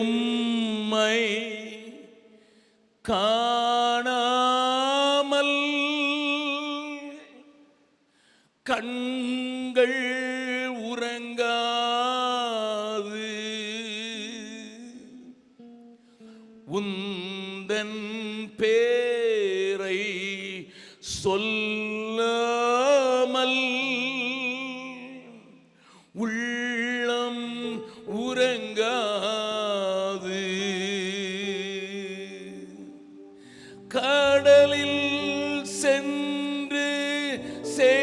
உம்மை காணாமல் கண்கள் உறங்காது உந்தன் பேரை சொல்லாமல் உள்ளம் உறங்காது கடலில் சென்று சேராமல்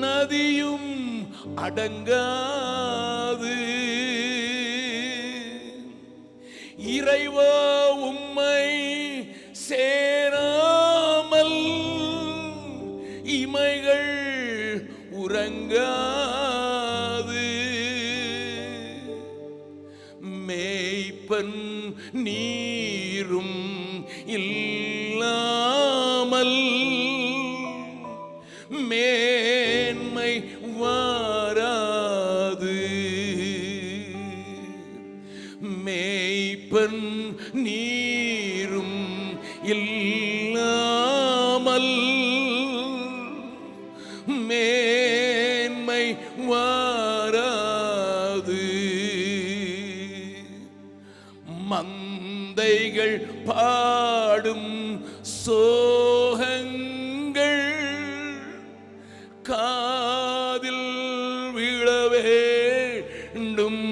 நதியும் அடங்காது இறைவா உம்மை சேராமல் இமைகள் உறங்காது மேய்ப்பன் நீரும் இல்லாமல் மேன்மை வாராது மேய்ப்பன் நீரும் இல்லாமல் மேன்மை வாராது மந்தைகள் பாடும் சோகங்கள் காதில் விழ வேண்டும்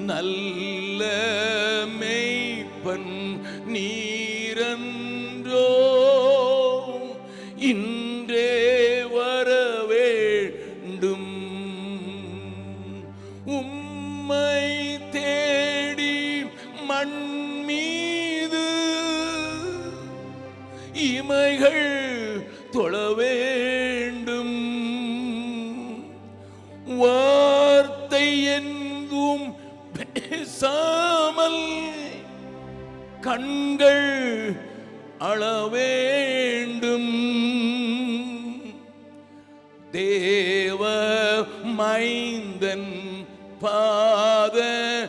நல்ல மேய்ப்பன் நீரன்றோ இன்றே வர வேண்டும் உம்மை தேடி மண் மீது இமைகள் தொழ வேண்டும் வார்த்தை எங்கும் பேசாமல் கண்கள் அழ வேண்டும் தேவ மைந்தன் பாதத்தில்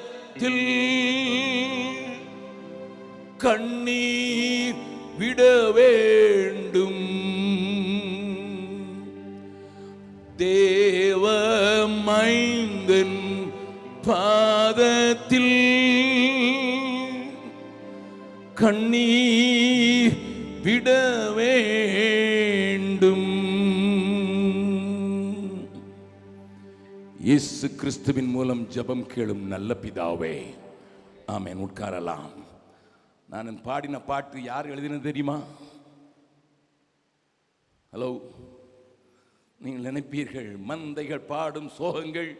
கண்ணீர் விட வேண்டும் தேவ மைந்தன் பாதத்தில் கண்ணீர் விட வேண்டும். இயேசு கிறிஸ்துவின் மூலம் ஜெபம் கேளும் நல்ல பிதாவே, ஆமென். உட்காரலாம். நான் பாடின பாட்டு யார் எழுதினது தெரியுமா? ஹலோ, நீங்கள் நினைப்பீர்கள் மந்தைகள் பாடும் சோகங்கள்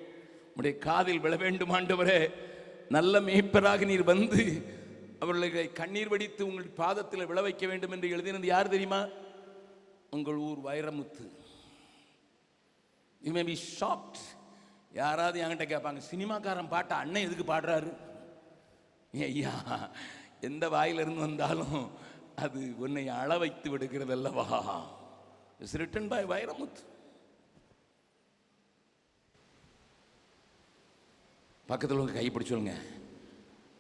உடைய காதில் விழ வேண்டும் ஆண்டவரே, நல்ல மேய்ப்பராக நீர் வந்து அவர்களை கண்ணீர் வடித்து உங்கள் பாதத்தில் விழ வைக்க வேண்டும் என்று எழுதினது யார் தெரியுமா? உங்கள் ஊர் Vairamuthu. You may be shocked. யாராவது என்கிட்ட கேட்பாங்க, சினிமாக்காரன் பாட்டை அண்ணன் எதுக்கு பாடுறாரு? ஐயா, எந்த வாயிலிருந்து வந்தாலும் அது உன்னை அழ வைத்து விடுகிறது அல்லவா. It's written by Vairamuthu. பக்கத்தில் உங்க கை பிடிச்சோங்க.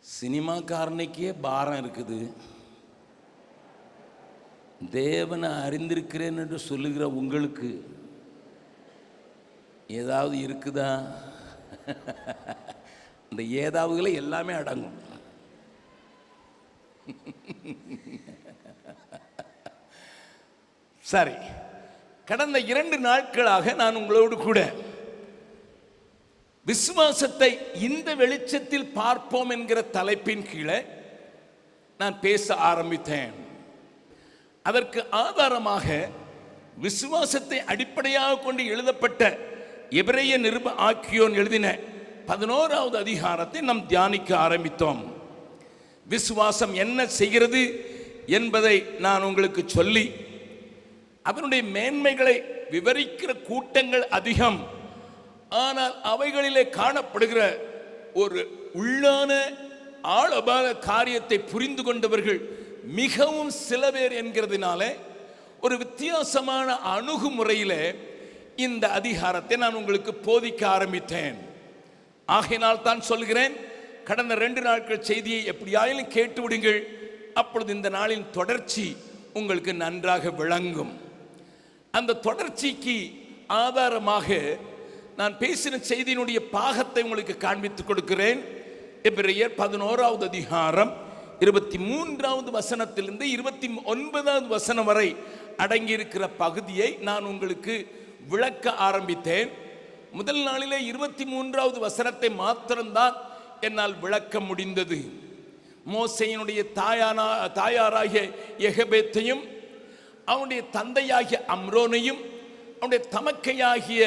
சினிமாக்காரனுக்கே பாரம் இருக்குது, தேவனை அறிந்திருக்கிறேன் என்று சொல்லுகிற உங்களுக்கு ஏதாவது இருக்குதா? இந்த ஏதாவதுல எல்லாமே அடங்கும். சரி, கடந்த 2 நாட்களாக நான் உங்களோடு கூட விசுவாசத்தை இந்த வெளிச்சத்தில் பார்ப்போம் என்கிற தலைப்பின் கீழே நான் பேச ஆரம்பித்தேன். அதற்கு ஆதாரமாக விசுவாசத்தை அடிப்படையாக கொண்டு எழுதப்பட்ட எபிரேய நிருப ஆக்கியோன் எழுதின 11வது அதிகாரத்தை நாம் தியானிக்க ஆரம்பித்தோம். விசுவாசம் என்ன செய்கிறது என்பதை நான் உங்களுக்கு சொல்லி அதனுடைய மேன்மைகளை விவரிக்கிற கூட்டங்கள் அதிகம். ஆனால் அவைகளிலே காணப்படுகிற ஒரு உள்ளான ஆழமான காரியத்தை புரிந்து கொண்டவர்கள் மிகவும் சில பேர் என்கிறதுனால ஒரு வித்தியாசமான அணுகுமுறையில் இந்த அதிகாரத்தை நான் உங்களுக்கு போதிக்க ஆரம்பித்தேன். ஆகையினால் தான் சொல்கிறேன், கடந்த 2 நாட்கள் செய்தியை எப்படியாயிலும் கேட்டு விடுங்கள். அப்பொழுது இந்த நாளின் தொடர்ச்சி உங்களுக்கு நன்றாக விளங்கும். அந்த தொடர்ச்சிக்கு ஆதாரமாக நான் பேசின செய்தியினுடைய பாகத்தை உங்களுக்கு காண்பித்துக் கொடுக்கிறேன். எபிரேயர் 11வது அதிகாரம் 23வது வசனத்திலிருந்து 29வது வசனம் வரை அடங்கியிருக்கிற பகுதியை நான் உங்களுக்கு விளக்க ஆரம்பித்தேன். முதல் நாளிலே 23வது வசனத்தை மாத்திரம்தான் என்னால் விளக்க முடிந்தது. மோசேயினுடைய தாயாராகிய எகபேத்தையும் அவனுடைய தந்தையாகிய அம்ரோனையும் அவனுடைய தமக்கையாகிய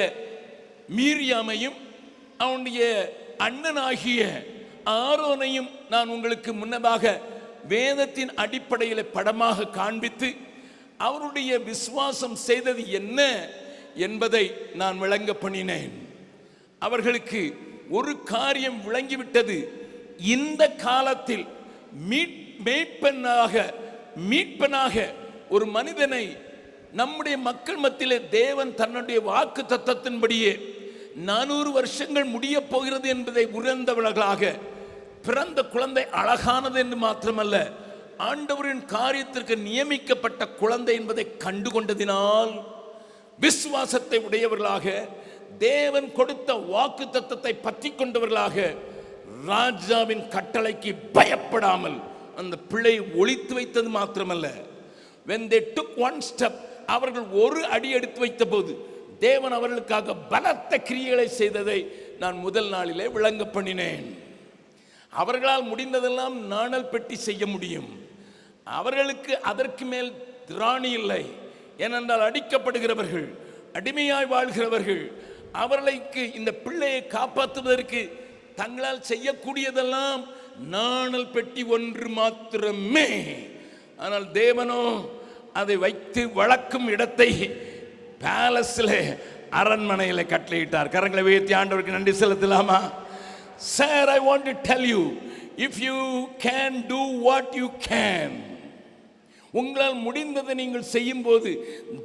மீரியாமையும் அவனுடைய அண்ணனாகிய ஆரோனையும் நான் உங்களுக்கு முன்னதாக வேதத்தின் அடிப்படையில் படமாக காண்பித்து அவருடைய விசுவாசம் செய்தது என்ன என்பதை நான் விளங்க பண்ணினேன். அவர்களுக்கு ஒரு காரியம் விளங்கிவிட்டது. இந்த காலத்தில் மீட்பனாக ஒரு மனிதனை நம்முடைய மக்கள் மத்தியிலே தேவன் தன்னுடைய வாக்கு தத்தத்தின்படியே 400 வருஷங்கள் முடிய போகிறது என்பதை உணர்ந்தவர்களாக, பிறந்த குழந்தை அழகானது என்று மாத்திரமல்ல, ஆண்டவரின் காரியத்திற்கு நியமிக்கப்பட்ட குழந்தை என்பதை கண்டுகொண்டதினால் விசுவாசத்தை உடையவர்களாக, தேவன் கொடுத்த வாக்கு தத்தத்தை பற்றி கொண்டவர்களாக, ராஜாவின் கட்டளைக்கு பயப்படாமல் அந்த பிள்ளையை ஒளித்து வைத்தது மாத்திரமல்ல, when they took one step, அவர்கள் ஒரு அடி எடுத்து வைத்த போது தேவன் அவர்களுக்காக பலத்த கிரியைகளை செய்ததை நான் முதல் நாளிலே விளங்க பண்ணினேன். அவர்களால் முடிந்ததெல்லாம் நாணல் பெட்டி செய்ய முடியும். அவர்களுக்கு அதற்கு மேல் திராணி இல்லை. ஏனென்றால் அடிக்கப்படுகிறவர்கள், அடிமையாய் வாழ்கிறவர்கள், அவர்களுக்கு இந்த பிள்ளையை காப்பாற்றுவதற்கு தங்களால் செய்யக்கூடியதெல்லாம் நாணல் பெட்டி ஒன்று மாத்திரமே. ஆனால் தேவனோ அதை வைத்து வளர்க்கும் இடத்தை பேலஸ்ல, அரண்மனையில் கட்டளையிட்டார். கரங்களை உயர்த்தி ஆண்டவருக்கு நன்றி செலுத்தலாமா? Sir, I want to tell you, if you can do what you can, உங்களால் முடிந்ததை நீங்கள் செய்யும் போது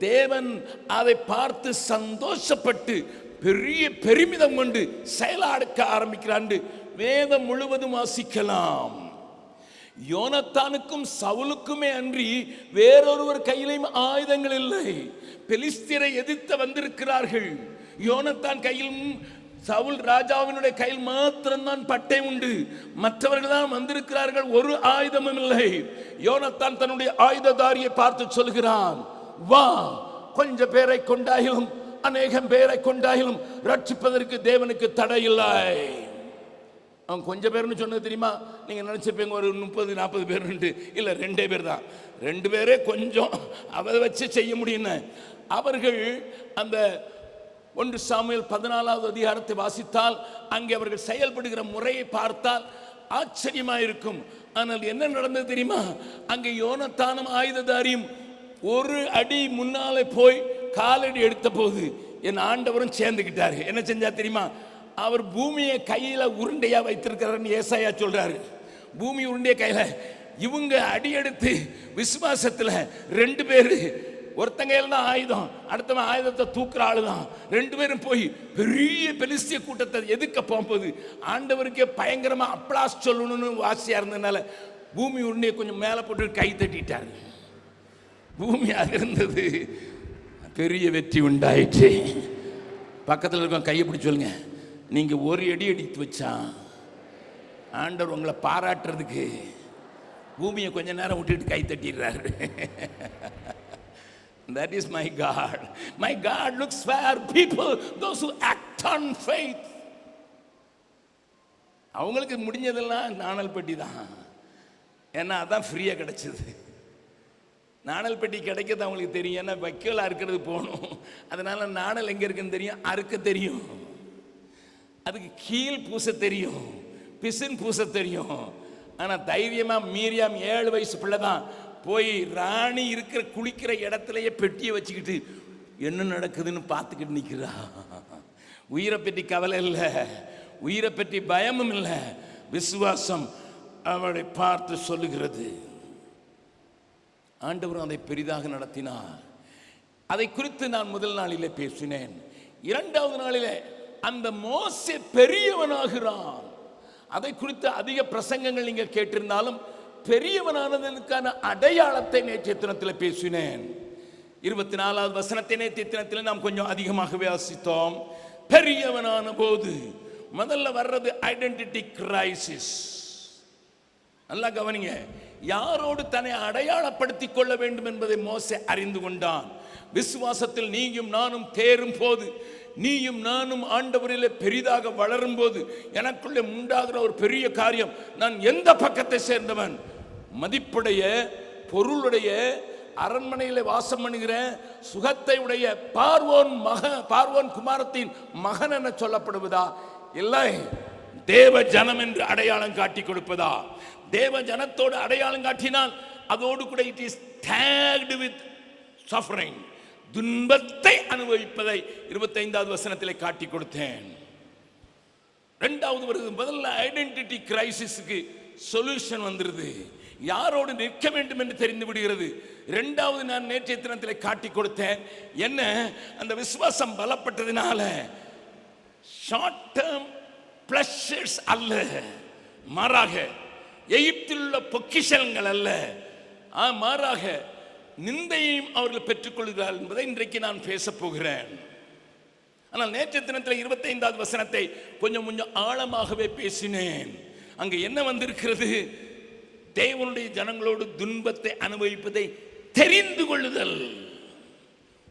தேவன் அதை பார்த்து சந்தோஷப்பட்டு பெரிய பெருமிதம் கொண்டு செயலாடுக்க ஆரம்பிக்கிறான். வேதம் முழுவதும் வாசிக்கலாம். யோனத்தானுக்கும் சவுலுக்குமே அன்றி வேறொருவர் கையிலும் ஆயுதங்கள் இல்லை. பெலிஸ்தியரை எதிர்த்து வந்திருக்கிறார்கள். யோனத்தான் கையிலும் சவுல் ராஜாவினுடைய கையில் மாத்திரம்தான் பட்டை உண்டு. மற்றவர்கள் தான் வந்திருக்கிறார்கள், ஒரு ஆயுதமும் இல்லை. யோனத்தான் தன்னுடைய ஆயுததாரியை பார்த்து சொல்கிறான், வா, கொஞ்ச பேரை கொண்டாயிலும் அநேகம் பேரை கொண்டாயிலும் ரட்சிப்பதற்கு தேவனுக்கு தடை இல்லை. அவன் கொஞ்சம் பேர்னு சொன்னது தெரியுமா? நீங்க நினைச்சிருப்பீங்க ஒரு 30-40 பேர். இல்லை, 2 பேர் தான். 2 பேரே கொஞ்சம் அதை வச்சு செய்ய முடியும். அவர்கள் அந்த 1 சாமுவேல் 14வது அதிகாரத்தை வாசித்தால் அங்கே அவர்கள் செயல்படுகிற முறையை பார்த்தால் ஆச்சரியமாயிருக்கும். ஆனால் என்ன நடந்தது தெரியுமா? அங்கே யோனத்தானும் ஆயுததாரியும் ஒரு அடி முன்னாலே போய் காலடி எடுத்த போது என் ஆண்டவரும் சேர்ந்துக்கிட்டாரு. என்ன செஞ்சா தெரியுமா? அவர் பூமியை கையில உருண்டையா வைத்திருக்கிறார். ஏசாயா சொல்றாரு, பூமி உருண்டைய கையில. இவங்க அடி எடுத்து விசுவாசத்துல 2 பேரு, ஒருத்தங்க தான் ஆயுதம், அடுத்தவன் ஆயுதத்தை தூக்குற ஆளுதான். 2 பேரும் போய் பெரிய பெலிஸ்திய கூட்டத்தை எதிர்க்க போகும்போது ஆண்டவருக்கே பயங்கரமா அப்ளாஸ் சொல்லணும்னு வாசியா இருந்ததுனால பூமி உருண்டையை கொஞ்சம் மேலே போட்டு கை தட்டிட்டாரு. பூமியாக இருந்தது. பெரிய வெற்றி உண்டாயிற்று. பக்கத்தில் இருக்க கையை பிடிச்சி சொல்லுங்க, நீங்க ஒரு அடி எடுத்து வச்சா ஆண்டவர் உங்களை பாராட்டுறதுக்கு பூமியை கொஞ்ச நேரம் விட்டுட்டு கை தட்டிடுறாரு. That is my God. My God looks for people, those who act on faith. அவங்களுக்கு முடிஞ்சதெல்லாம் நாணல் பெட்டி தான். ஏன்னா அதான் ஃப்ரீயாக கிடைச்சது. நாணல் பெட்டி கிடைக்கிறது அவங்களுக்கு தெரியும். ஏன்னா வைக்கோல் அறுக்கிறது போகணும். அதனால நாணல் எங்கே இருக்குன்னு தெரியும், அறுக்க தெரியும். அதுக்கு கீழ் பூச தெரியும், பிசின் பூச தெரியும். ஆனால் தைரியமாக மீரியாம் 7 வயசு பிள்ளை தான் போய் ராணி இருக்கிற குளிக்கிற இடத்துலையே பெட்டியை வச்சுக்கிட்டு என்ன நடக்குதுன்னு பார்த்துக்கிட்டு நிற்கிறா. உயிரை பற்றி கவலை இல்லை, உயிரை பற்றி பயமும் இல்லை. விசுவாசம் அவளை பார்த்து சொல்லுகிறது. ஆண்டவரும் அதை பெரிதாக நடத்தினார். அதை குறித்து நான் முதல் நாளிலே பேசினேன். இரண்டாவது நாளிலே அந்த மோசே பெரியவனாகிறான். அதை குறித்து அதிக பிரசங்கங்கள் நீங்கள் கேட்டிருந்தாலும் பெரியவனானதற்கான அடையாளத்தை நேற்றைய தினத்தில் பேசினேன். 24வது வசனத்தை நேற்றைய தினத்தில் நாம் கொஞ்சம் அதிகமாக வாசித்தோம். பெரியவனான போது முதல்ல வர்றது ஐடென்டிட்டி கிரைசிஸ். நல்லா கவனிங்க. யாரோடு தன்னை அடையாளப்படுத்திக் கொள்ள வேண்டும் என்பதை மோசே அறிந்து கொண்டான். விசுவாசத்தில் நீயும் நானும் தேரும் போது, நீயும் நானும் ஆண்டவரிலே பெரிதாக வளரும் போது எனக்குள்ளே உண்டாகிற ஒரு பெரிய காரியம், நான் எந்த பக்கத்தை சேர்ந்தவன்? மதிப்புடைய, பொருளுடைய, அரண்மனையிலே வாசம் பண்ணுகிற, சுகத்தை உடைய பார்வோன் குமாரத்தின் மகன் என சொல்லப்படுவதா, இல்லை தேவ ஜனம் என்று அடையாளம் காட்டி கொடுப்பதா? தேவ ஜனத்தோடு அடையாளம் காட்டினால் அதோடு கூட it is tagged with suffering, துன்பத்தை அனுபவிப்பதை 25வது வசனத்திலே காட்டி கொடுத்தேன். இரண்டாவது வருது, முதல்ல ஐடென்டிட்டி கிரைசிஸ்க்கு சொல்யூஷன் வந்துருது. யாரோடு நிற்க வேண்டும் என்று தெரிந்து விடுகிறது. இரண்டாவது நான் நேற்றைய தினத்திலே காட்டி கொடுத்தேன். என்ன? அந்த விசுவாசம் பலப்பட்டதினால ஷார்ட் டேர்ம் பிளஷர்ஸ் அல்ல, மாறாக எகிப்தில் உள்ள பொக்கிஷங்கள் அல்ல, மாறாக நிந்தையையும் அவர்கள் பெற்றுக்கொள்கிறார்கள் என்பதை இன்றைக்கு நான் பேச போகிறேன். ஆனால் நேற்றைய தினத்தில் 25வது வசனத்தை கொஞ்சம் ஆழமாகவே பேசினேன். அங்கு என்ன வந்திருக்கிறது? தேவனுடைய ஜனங்களோடு துன்பத்தை அனுபவிப்பதை தெரிந்து கொள்ளுதல்.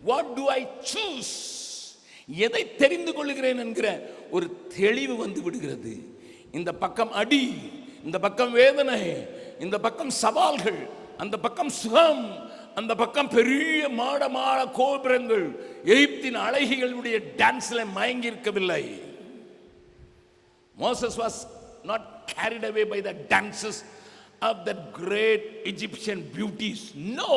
What do I choose? எதை தெரிந்து கொள்கிறேன் என்கிற ஒரு தெளிவு வந்து விடுகிறது. இந்த பக்கம் அடி, இந்த பக்கம் வேதனை, இந்த பக்கம் சவால்கள், அந்த பக்கம் சுகம், அந்த பக்கம் பெரிய மாடமாட கோபுரங்கள். எகிப்தின் அழகிகளுடைய டான்ஸ்ல மயங்கி இருக்கவில்லை. Moses was not carried away by the dances of the great Egyptian beauties. No,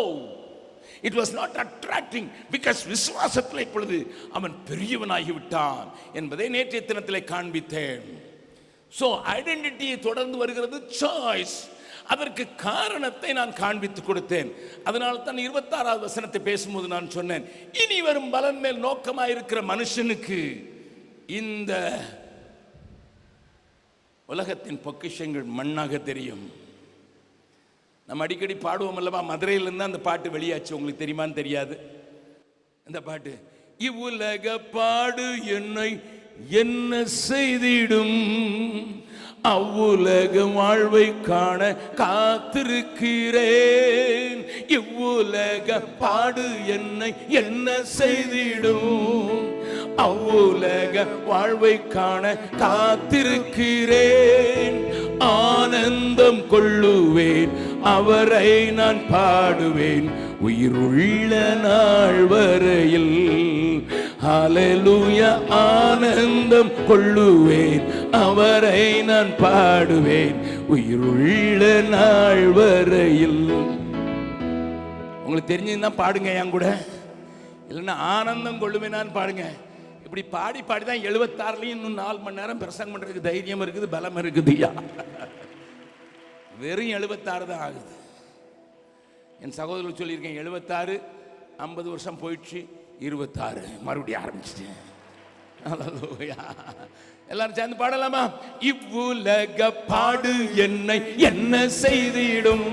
it was not attracting, because விசுவாசத்தில் இப்பொழுது அவன் பெரியவனாகி விட்டான் என்பதை நேற்றைய தினத்திலே காண்பித்தேன். So ஐடென்டிட்டி தொடர்ந்து வருகிறது, சாய்ஸ். அதற்கு காரணத்தை நான் காண்பித்து கொடுத்தேன். அதனால தான் 26வது வசனத்தை பேசும்போது நான் சொன்னேன், இனி வரும் பலன் மேல் நோக்கமாயிருக்கிற மனுஷனுக்கு இந்த உலகத்தின் பொக்கிஷங்கள் மண்ணாக தெரியும். நம்ம அடிக்கடி பாடுவோம் அல்லவா, மதுரையிலிருந்து அந்த பாட்டு வெளியாச்சு. உங்களுக்கு தெரியுமான்னு தெரியாது. இந்த பாட்டு, இவ்வுலக பாடு என்னை என்ன செய்திடும், அவ்வுலக வாழ்வை காண காத்திருக்கிறேன். இவ்வுலக பாடு என்னை என்ன செய்திடும், அவ்வுலக வாழ்வை காண காத்திருக்கிறேன். ஆனந்தம் கொள்ளுவேன், அவரை நான் பாடுவேன், உயிருள்ள நாள் வரையில். ஹல்லேலூயா. ஆனந்தம் கொள்ளுவேன், அவரை நான் பாடுவேன், உயிருள்ள நாள் வரையில். உங்களுக்கு தெரிஞ்சதுன்னா பாடுங்க என் கூட, இல்லைன்னா ஆனந்தம் கொள்ளுவேன் பாடுங்க. இப்படி பாடி பாடி தான் 76லையும் இன்னும் 4 மணி நேரம் பிரசங்கம் பண்றதுக்கு தைரியம் இருக்குது, பலம் இருக்குதுயா. வெறும் 76 தான் ஆகுது. என் சகோதரர்கள் சொல்லியிருக்கேன், 76 50 வருஷம் போயிடுச்சு, 26 மறுபடியும் ஆரம்பிச்சிட்டேன். எல்லாரும் சேர்ந்து பாடலாமா? இவ்வுலக பாடு என்னை என்ன செய்திடும்,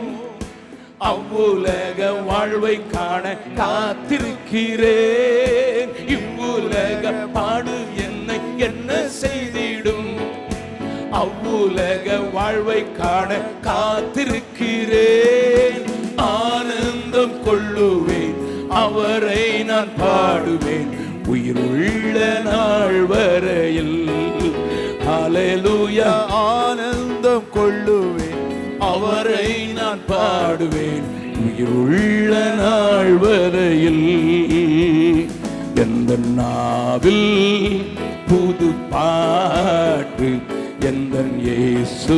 அவ்வுலக வாழ்வை காண காத்திருக்கிறேன். இவ்வுலக பாடு என்னை என்ன செய்திடும், அவ்வுலக வாழ்வை காண காத்திருக்கிறேன். ஆனந்தம் கொள்ளுவேன், அவரை நான் பாடுவேன், உயிருள்ள நாள் வரையில். ஹல்லேலூயா. ஆனந்தம் கொள்ளுவேன், அவரை நான் பாடுவேன், உயிருள்ள நாள் வரையில். எந்த நாவில் புது பாட்டு எந்த இயேசு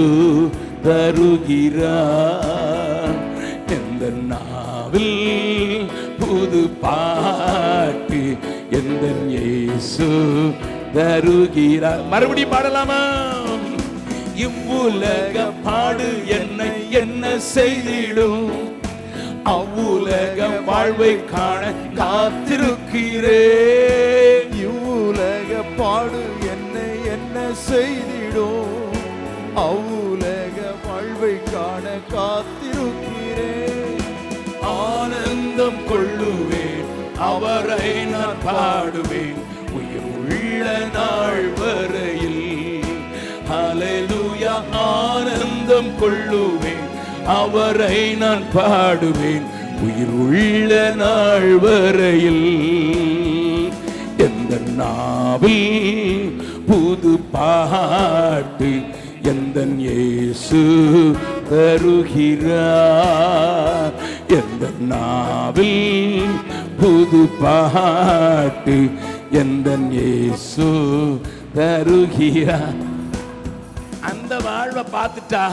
தருகிறார். எந்த நாவில் புது பாட்டு எந்த இயேசு தருகிறார். மறுபடியும் பாடலாமா? இவ்வுலக பாடு என்னை என்ன செய்திடும், அவ்வுலக வாழ்வை காண காத்திருக்கிறேன். இவ்வுலக பாடு என்னை என்ன செய்திடும், அவ்வுலக வாழ்வை காண காத்திருக்கிறேன். ஆனந்தம் கொள்ளுவேன், அவரை நான் பாடுவேன் உயிர் உள்ள நாள் வரையில். ஹல்லேலூயா. ஆனந்தம் கொள்ளுவேன், அவரை நான் பாடுவேன் உயிர் உள்ள நாள் வரையில். எந்த நாவில் புது பாட்டு எந்த இயேசு தருகிறார். எந்த நாவில் புது பாட்டு எந்த இயேசு தருகிறார். அந்த வாழ்வை பார்த்துட்டா,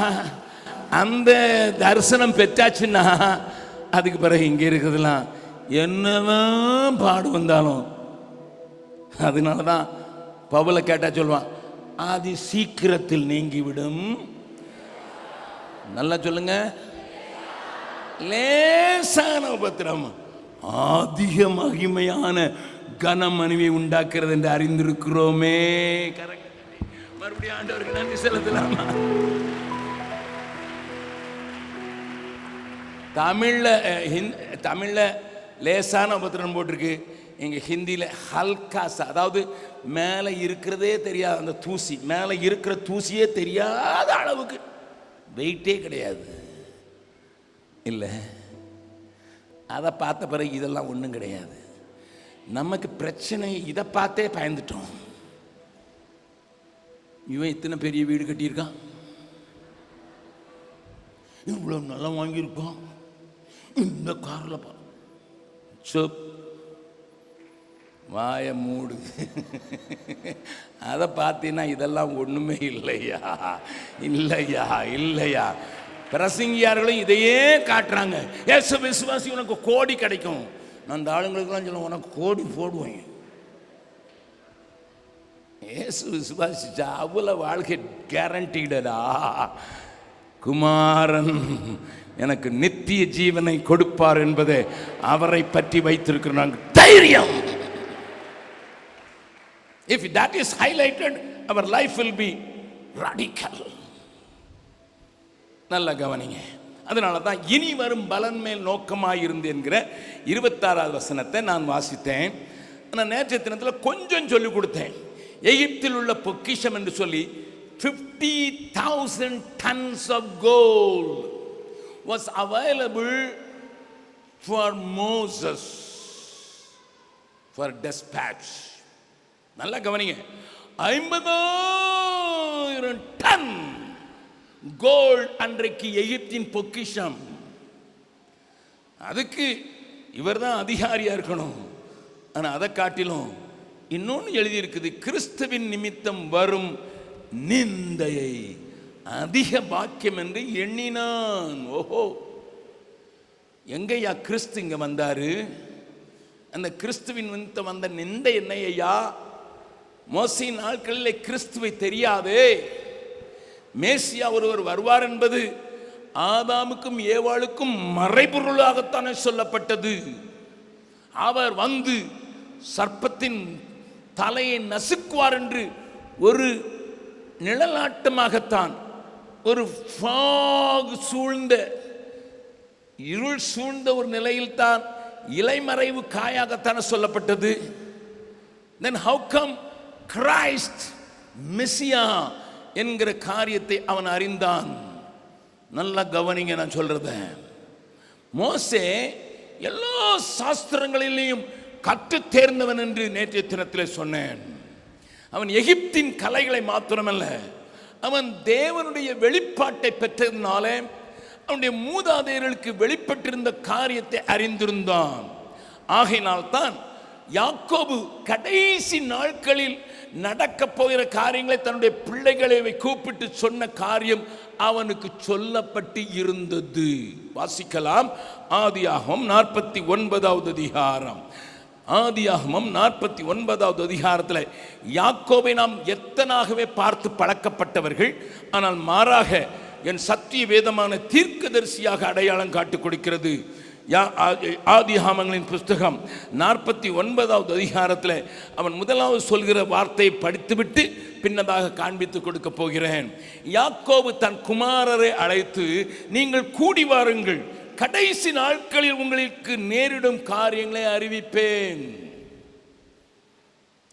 அந்த தரிசனம் பெற்றாச்சுன்னா, அதுக்கு பிறகு இங்கே இருக்கிறதுலாம் என்னதான் பாடு வந்தாலும், அதனாலதான் பவுலை கேட்டா சொல்லுவான், அது சீக்கிரத்தில் நீங்கிவிடும். நல்லா சொல்லுங்க, லேசான உபத்திரம் அதிக மகிமையான கனமணிவை உண்டாக்குறது என்று அறிந்திருக்கிறோமே. மறுபடியும் ஆண்டவருக்கு நன்றி செலுத்தலாமா? தமிழ்ல லேசான உபத்திரம் போட்டிருக்கு, இங்க ஹிந்தியில ஹல்காசா, அதாவது மேலே இருக்கிறதே தெரியாது, அந்த தூசி மேலே இருக்கிற தூசியே தெரியாத அளவுக்கு வெயிட்டே கிடையாது இல்லை. அதை பார்த்த பிறகு இதெல்லாம் ஒன்றும் கிடையாது. நமக்கு பிரச்சனை இதை பார்த்தே பயந்துட்டோம். இவன் இத்தனை பெரிய வீடு கட்டியிருக்கான், இவ்வளோ நல்லா வாங்கியிருக்கான், இந்த காரில் வாய மூடு. அதை பார்த்தீங்கன்னா இதெல்லாம் ஒன்றுமே இல்லையா இல்லையா இல்லையா. பிரசங்கியார்களும் இதையே காட்டுறாங்க. ஏசு விசுவாசி உனக்கு கோடி கிடைக்கும். நான் அந்த ஆளுங்களுக்கெல்லாம் சொல்லுவேன், உனக்கு கோடி போடுவேன். ஏசு விசுவாசிச்சா அவ்வளோ வாழ்க்கை கேரண்டீடா. குமாரன் எனக்கு நித்திய ஜீவனை கொடுப்பார் என்பதை அவரை பற்றி வைத்திருக்கிற தைரியம். If that is highlighted, our life will be radical. நல்ல கவனிங்க. அதனால தான் இனி வரும் பலன் மேல் நோக்கமாயிருந்து என்கிற 26வது வசனத்தை நான் வாசித்தேன். நான் நேற்றைய தினத்தில் கொஞ்சம் சொல்லிக் கொடுத்தேன். எகிப்தில் உள்ள பொக்கிஷம் என்று சொல்லி 50,000 tons of gold was available for Moses for dispatch. நல்லா கவனிங்க, 50,000 டன் கோல்ட் அன்றைக்கு எகிப்தின் பொக்கிஷம். அதுக்கு இவர் தான் அதிகாரியா இருக்கணும். ஆனா அதை காட்டிலும் இன்னொன்று எழுதியிருக்குது, கிறிஸ்துவின் நிமித்தம் வரும் நிந்தையை அதிக பாக்கியம் என்று எண்ணினான். ஓஹோ, எங்கய்யா கிறிஸ்து இங்க வந்தாரு? அந்த கிறிஸ்துவின் நிமித்தம் வந்த நிந்தை என்ன ஐயா? மோசையின் நாட்களிலே கிறிஸ்துவை தெரியாது. மேசியா ஒருவர் வருவார் என்பது ஆதாமுக்கும் ஏவாளுக்கும் மறைபொருளாகத்தானே சொல்லப்பட்டது. அவர் வந்து சர்ப்பத்தின் தலையை நசுக்குவார் என்று ஒரு நிழலாட்டமாகத்தான், ஒரு ஃபாக் சூழ்ந்த இருள் சூழ்ந்த ஒரு நிலையில் தான் இலைமறைவு காயாகத்தானே சொல்லப்பட்டது. Then how come Christ மெசியா என்கிற காரியத்தை அவன் அறிந்தான்? நல்லா கவனிங்க நான் சொல்றத. மோசே எல்லா சாஸ்திரங்களிலேயும் கற்று தேர்ந்தவன் என்று நேற்றைய தினத்தில் சொன்னேன். அவன் எகிப்தின் கலைகளை மாத்திரமல்ல, அவன் தேவனுடைய வெளிப்பாட்டை பெற்றதுனால அவனுடைய மூதாதையர்களுக்கு வெளிப்பட்டிருந்த காரியத்தை அறிந்திருந்தான். ஆகையினால்தான் யாக்கோபு கடைசி நாட்களில் நடக்க போகிற காரியங்களை தன்னுடைய பிள்ளைகளை கூப்பிட்டு சொன்ன காரியம் அவனுக்கு சொல்லப்பட்டு இருந்தது. வாசிக்கலாம். ஆதியாகமம் 49வது அதிகாரம். ஆதியாகமம் 49வது அதிகாரத்தில் யாக்கோபை நாம் எத்தனாகவே பார்த்து பழக்கப்பட்டவர்கள். ஆனால் மாறாக என் சத்திய வேதமான தீர்க்கதரிசியாக அடையாளம் காட்டிக் கொடுக்கிறது. ஆதியாகமங்களின் புஸ்தகம் 49வது அதிகாரத்தில் அவன் முதலாவது சொல்கிற வார்த்தையை படித்துவிட்டு பின்னதாக காண்பித்து கொடுக்க போகிறேன். யாக்கோபு தன் குமாரரை அழைத்து, நீங்கள் கூடி வாருங்கள், கடைசி நாட்களில் உங்களுக்கு நேரிடும் காரியங்களை அறிவிப்பேன்.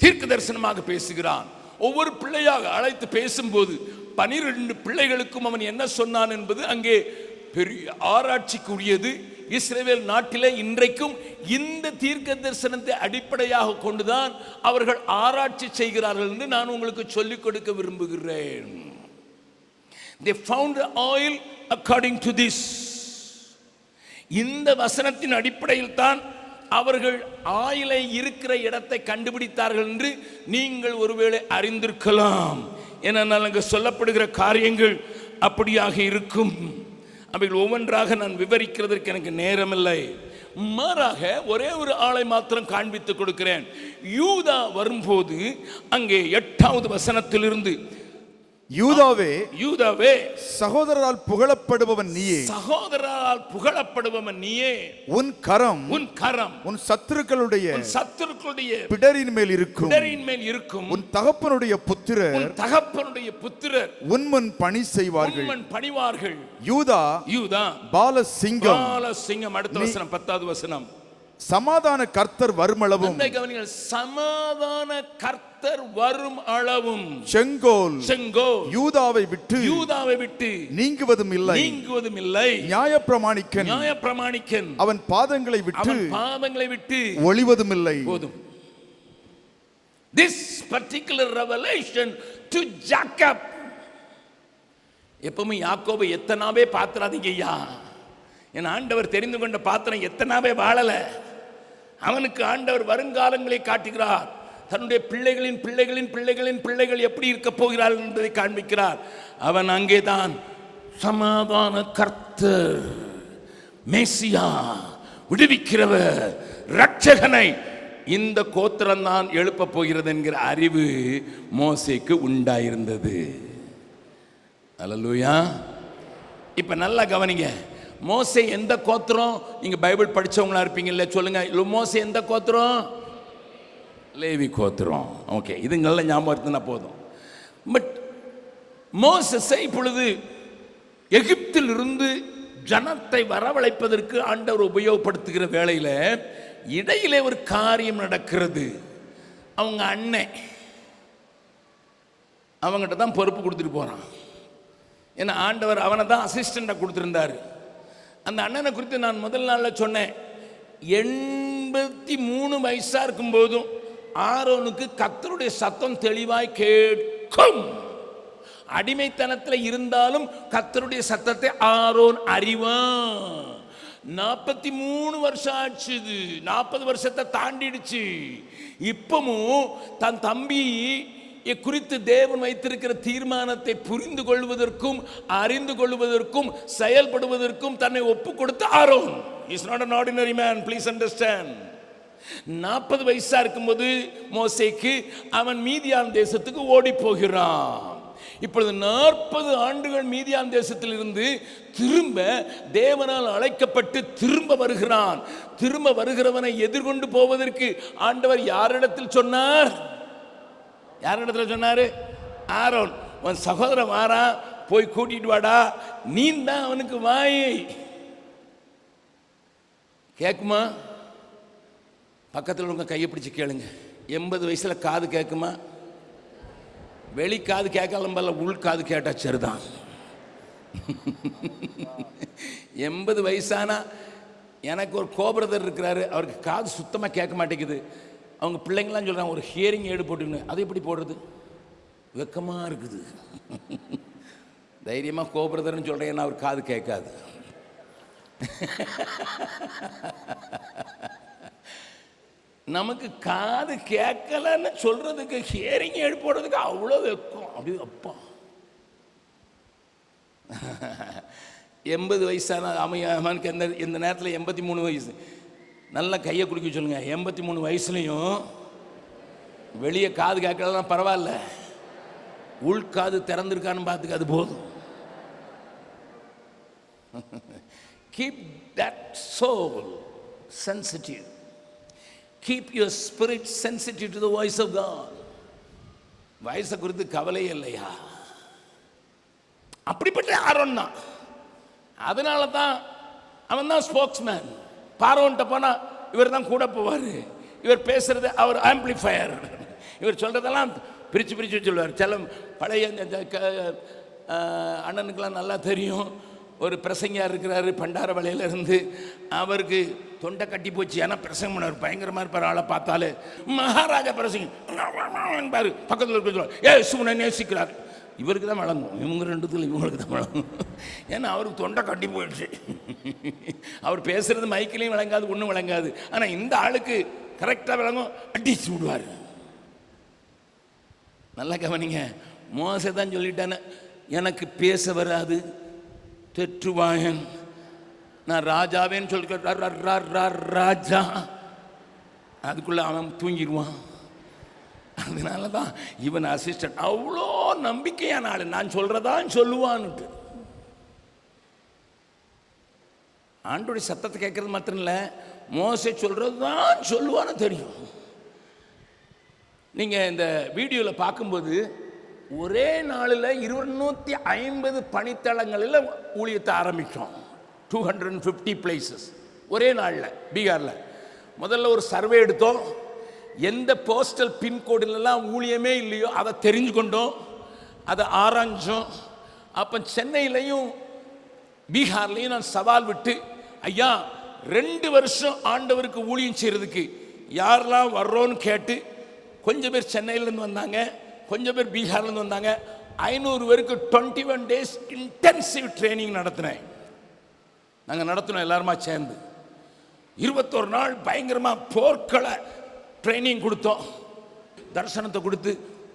தீர்க்க தரிசனமாக பேசுகிறான். ஒவ்வொரு பிள்ளையாக அழைத்து பேசும்போது 12 பிள்ளைகளுக்கும் அவன் என்ன சொன்னான் என்பது அங்கே பெரிய ஆராய்ச்சிக்குரியது. இஸ்ரவேல் நாட்டிலே இன்றைக்கும் இந்த தீர்க்க தரிசனத்தை அடிப்படையாக கொண்டுதான் அவர்கள் ஆராய்ச்சி செய்கிறார்கள் என்று நான் உங்களுக்கு சொல்லிக் கொடுக்க விரும்புகிறேன். They found oil according to this. இந்த வசனத்தின் அடிப்படையில் தான் அவர்கள் ஆயிலை இருக்கிற இடத்தை கண்டுபிடித்தார்கள் என்று நீங்கள் ஒருவேளை அறிந்திருக்கலாம். ஏனென்றால் அங்கு சொல்லப்படுகிற காரியங்கள் அப்படியாக இருக்கும். அவைகள் ஒவ்வொன்றாக நான் விவரிக்கிறதற்கு எனக்கு நேரமில்லை. மாறாக ஒரே ஒரு ஆளை மாத்திரம் காண்பித்து கொடுக்கிறேன். யூதா வரும்போது அங்கே 8வது வசனத்திலிருந்து, யூதாவே, யூதாவே, சகோதரரால் புகழப்படுபவன் நீயே, சகோதரரால் புகழப்படுபவன் நீயே, உன் கரம் உன் சத்துருக்களுடைய பிடரின் மேல் இருக்கும், உன் தகப்பனுடைய புத்திரர் உன் முன் பணி பணிவார்கள். யூதா பாலசிங்கம். அடுத்த வசனம் 10வது வசனம், சமாதான கர்த்தர் வருமளவும், சமாதான கர்த்தர் வரும் அளவும் செங்கோல் யூதாவை விட்டு நீங்குவதும் இல்லை. நியாயப்பிரமாணிக்கன் அவன் பாதங்களை விட்டு ஒளிவதும் இல்லை. போதும். This particular revelation to Jacob. எப்பவுமே யாக்கோபு எத்தனாவே பாத்திராதீங்க ஐயா. என் ஆண்டவர் தெரிந்து கொண்ட பாத்திரம் எத்தனாவே வாழல. அவனுக்கு ஆண்டவர் வருங்காலங்களை காட்டுகிறார். தன்னுடைய பிள்ளைகள் எப்படி இருக்க போகிறார்கள் என்பதை காண்பிக்கிறார். அவன் அங்கேதான் சமாதான கர்த்தர், மேசியா, விடுவிக்கிறவர், இரட்சகனை இந்த கோத்திரம் தான் எழுப்ப போகிறது என்கிற அறிவு மோசேக்கு உண்டாயிருந்தது. அல்லேலூயா. இப்ப நல்லா கவனிங்க. மோசே எந்த கோத்திரம்? நீங்க பைபிள் படிச்சவங்களா இருப்பீங்கல்ல, சொல்லுங்க. மோசே எந்த கோத்திரம்? லேவி கோத்திரம். ஓகே, இதுங்கள ஞாபகம் இருந்தா போதும். பட் மோசேயை இப்பொழுது எகிப்தில் இருந்து ஜனத்தை வரவழைப்பதற்கு ஆண்டவர் உபயோகப்படுத்துகிற வேளையில் இடையிலே ஒரு காரியம் நடக்கிறது. அவங்க அண்ணன் அவங்ககிட்ட தான் பொறுப்பு கொடுத்துட்டு போறான். ஏன்னா ஆண்டவர் அவனை தான் அசிஸ்டண்டாக கொடுத்துருந்தாரு. அந்த அண்ணனை குறித்து நான் முதல் நாளில் சொன்னேன். 83 வயசா இருக்கும் போதும் ஆரோனுக்கு கர்த்தருடைய சத்தம் தெளிவாய் கேட்கும். அடிமைத்தனத்தில் இருந்தாலும் கர்த்தருடைய சத்தத்தை ஆரோன் அறிவான். 43 வருஷம் ஆச்சு. 40 வருஷத்தை தாண்டிடுச்சு. இப்பவும் தன் தம்பி குறித்து தேவன் வைத்திருக்கிற தீர்மானத்தை புரிந்து கொள்வதற்கும் அறிந்து கொள்வதற்கும் செயல்படுவதற்கும் தன்னை ஒப்பு கொடுத்த Aaron. Is not an ordinary man, please understand. 40 வயசா இருக்கும்போது மோசேக்கு அவன் மீதியான் தேசத்துக்கு ஓடி போகிறான். இப்பொழுது 40 ஆண்டுகள் மீதியான் தேசத்தில் இருந்து திரும்ப தேவனால் அழைக்கப்பட்டு திரும்ப வருகிறான். திரும்ப வருகிறவனை எதிர்கொண்டு போவதற்கு ஆண்டவர் யாரிடத்தில் சொன்னார்? ஆரோன், உன் சகோதரன் வாரா, போய் கூட்டிட்டு வாடா, நீ தான் அவனுக்கு வாயை. கேட்குமா? பக்கத்தில் உங்க கையை பிடிச்சு கேளுங்க. 80 வயசுல காது கேட்குமா? வெளி காது கேட்கலாம், உள் காது கேட்டா சரிதான். 80 வயசானா, எனக்கு ஒரு கோபிரதர் இருக்கிறாரு, அவருக்கு காது சுத்தமாக கேட்க மாட்டேங்குது. அவங்க பிள்ளைங்களாம் சொல்கிறாங்க, ஒரு ஹியரிங் ஏடு போட்டுன்னு. அது எப்படி போடுறது? வெக்கமாக இருக்குது. தைரியமாக கோபிரதர்னு சொல்கிறேன், ஏன்னா அவர் காது கேட்காது. நமக்கு காது கேட்கலன்னு சொல்றதுக்கு ஹியரிங் ஏடு போடுறதுக்கு அவ்வளோ வெக்கம். அப்படி அப்பா 80 வயசான அவனுக்கு இந்த நேரத்தில் 83 வயசு. நல்ல கையை குடிக்க சொல்லுங்க. 83 வயசுலையும் வெளியே காது கேட்கலாம் பரவாயில்ல, உள்காது திறந்திருக்கான்னு பார்த்துக்க, அது போதும். keep that soul sensitive. Keep your spirit sensitive to the voice of God. வயசை குறித்து கவலை இல்லையா? அப்படிப்பட்ட ஆரோன் தான். அதனால தான் அவன் தான் ஸ்போக்ஸ்மேன். பார்வோன்ட்ட போனா இவர் தான் கூட போவார். இவர் பேசுறது அவர் ஆம்பிளிஃபயர். இவர் சொல்றதெல்லாம் பிரித்து பிரித்து சொல்லுவார். சில பழைய அண்ணனுக்கெல்லாம் நல்லா தெரியும். ஒரு பிரசங்கியார் இருக்கிறாரு பண்டார வலையிலிருந்து. அவருக்கு தொண்டை கட்டி போச்சு. ஏன்னா பிரசங்கம் பண்ணார், பயங்கரமாக இருப்பார். ஆளை பார்த்தாலே மகாராஜா பிரசங்க பாரு, பக்கத்தில் இருக்க ஏசுவனை நேசிக்கிறார். இவருக்கு தான் வழங்கும், இவங்க ரெண்டுத்துல இவங்களுக்கு தான் வழங்கும். ஏன்னா அவருக்கு தொண்டை கட்டி போயிடுச்சு. அவர் பேசுறது மைக்கிலையும் விளங்காது, ஒன்றும் விளங்காது. ஆனால் இந்த ஆளுக்கு கரெக்டாக விளங்கும், அடிச்சு விடுவார். நல்லா கவனிங்க. மோசே தான் சொல்லிட்டானே, எனக்கு பேச வராது, தெற்றுவாயன், நான் ராஜாவேன்னு சொல்லி ராஜா. அதுக்குள்ள அவன் தூங்கிடுவான். அதனால தான் இவன் அசிஸ்டன்ட். அவ்வளோ நம்பிக்கையான ஆளு. நான் சொல்றதான் சொல்லுவான்னுட்டு. ஆண்டோடைய சத்தத்தை கேட்கறது மாத்திரம் இல்லை, மோசே சொல்றது தான் சொல்லுவான்னு தெரியும். நீங்க இந்த வீடியோவில் பார்க்கும்போது ஒரே நாளில் 250 பணித்தளங்களில் ஊழியத்தை ஆரம்பித்தோம். 250 பிளேசஸ் ஒரே நாளில் பீகாரில். முதல்ல ஒரு சர்வே எடுத்தோம். எந்த போஸ்டல் பின்கோடுலாம் ஊழியமே இல்லையோ அதை தெரிஞ்சு கொண்டோம், அதை ஆராய்ஞ்சோம். அப்போ சென்னையிலையும் பீகார்லையும் நான் சவால் விட்டு, ஐயா 2 வருஷம் ஆண்டவருக்கு ஊழியம் செய்கிறதுக்கு யாரெல்லாம் வர்றோன்னு கேட்டு, கொஞ்சம் பேர் சென்னையிலேருந்து வந்தாங்க, கொஞ்சம் பேர் பீகார்லேருந்து வந்தாங்க. 500 பேருக்கு 21 days இன்டென்சிவ் ட்ரைனிங் நடத்தினேன். நாங்கள் நடத்தினோம் எல்லாருமா சேர்ந்து. 21 நாள் பயங்கரமாக போர்க்கள ட்ரைனிங் கொடுத்தோம். தரிசனத்தை கொடுத்து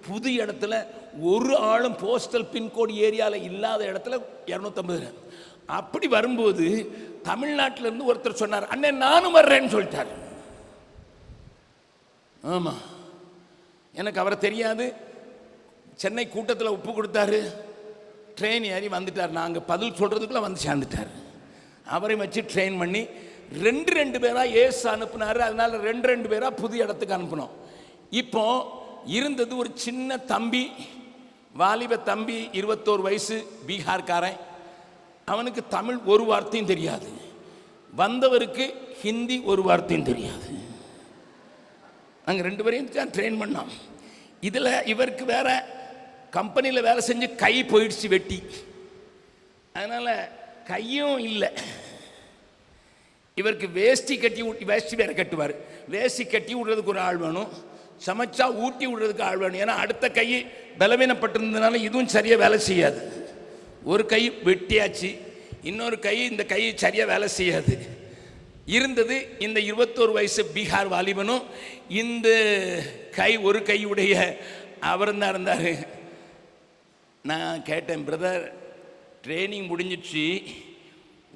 புது இடத்துல ஒரு ஆளும் போஸ்டல் பின்கோடு ஏரியாவில் இல்லாத இடத்துல 250. அப்படி வரும்போது தமிழ்நாட்டிலேருந்து ஒருத்தர் சொன்னார், அண்ணே நானும் வர்றேன்னு சொல்லிட்டார். ஆமாம், எனக்கு அவரை தெரியாது. சென்னை கூட்டத்தில் ஒப்பு கொடுத்தாரு. ட்ரெயின் ஏறி வந்துட்டார். நாங்கள் பதில் சொல்கிறதுக்குள்ளே வந்து சேர்ந்துட்டார். அவரை வச்சு ட்ரெயின் பண்ணி 2 பேராக ஏசு அனுப்புனார். அதனால் 2 பேராக புது இடத்துக்கு அனுப்பினோம். இப்போ இருந்தது ஒரு சின்ன தம்பி, வாலிப தம்பி, 21 வயசு, பீகார்காரன். அவனுக்கு தமிழ் ஒரு வார்த்தையும் தெரியாது. வந்தவருக்கு ஹிந்தி ஒரு வார்த்தையும் தெரியாது. நாங்கள் 2 பேரையும் தான் ட்ரெயின் பண்ணோம். இதில் இவருக்கு வேற கம்பெனியில் வேலை செஞ்சு கை போயிடுச்சு, வெட்டி. அதனால் கையும் இல்லை. இவருக்கு வேஷ்டி கட்டி, வேஷ்டி வேற கட்டுவார். வேஷ்டி கட்டி விடுறதுக்கு ஒரு ஆள் வேணும், சமைச்சா ஊட்டி விடுறதுக்கு ஆள் வேணும். ஏன்னா அடுத்த கை பலவீனப்பட்டிருந்ததுனால இதுவும் சரியாக வேலை செய்யாது. ஒரு கை வெட்டியாச்சு, இன்னொரு கை, இந்த கை சரியாக வேலை செய்யாது. இருந்தது இந்த 21 வயசு பீகார் வாலிபனும் இந்த கை ஒரு கையுடைய அவர் தான் இருந்தார். நான் கேட்டேன், பிரதர் ட்ரைனிங் முடிஞ்சிடுச்சு,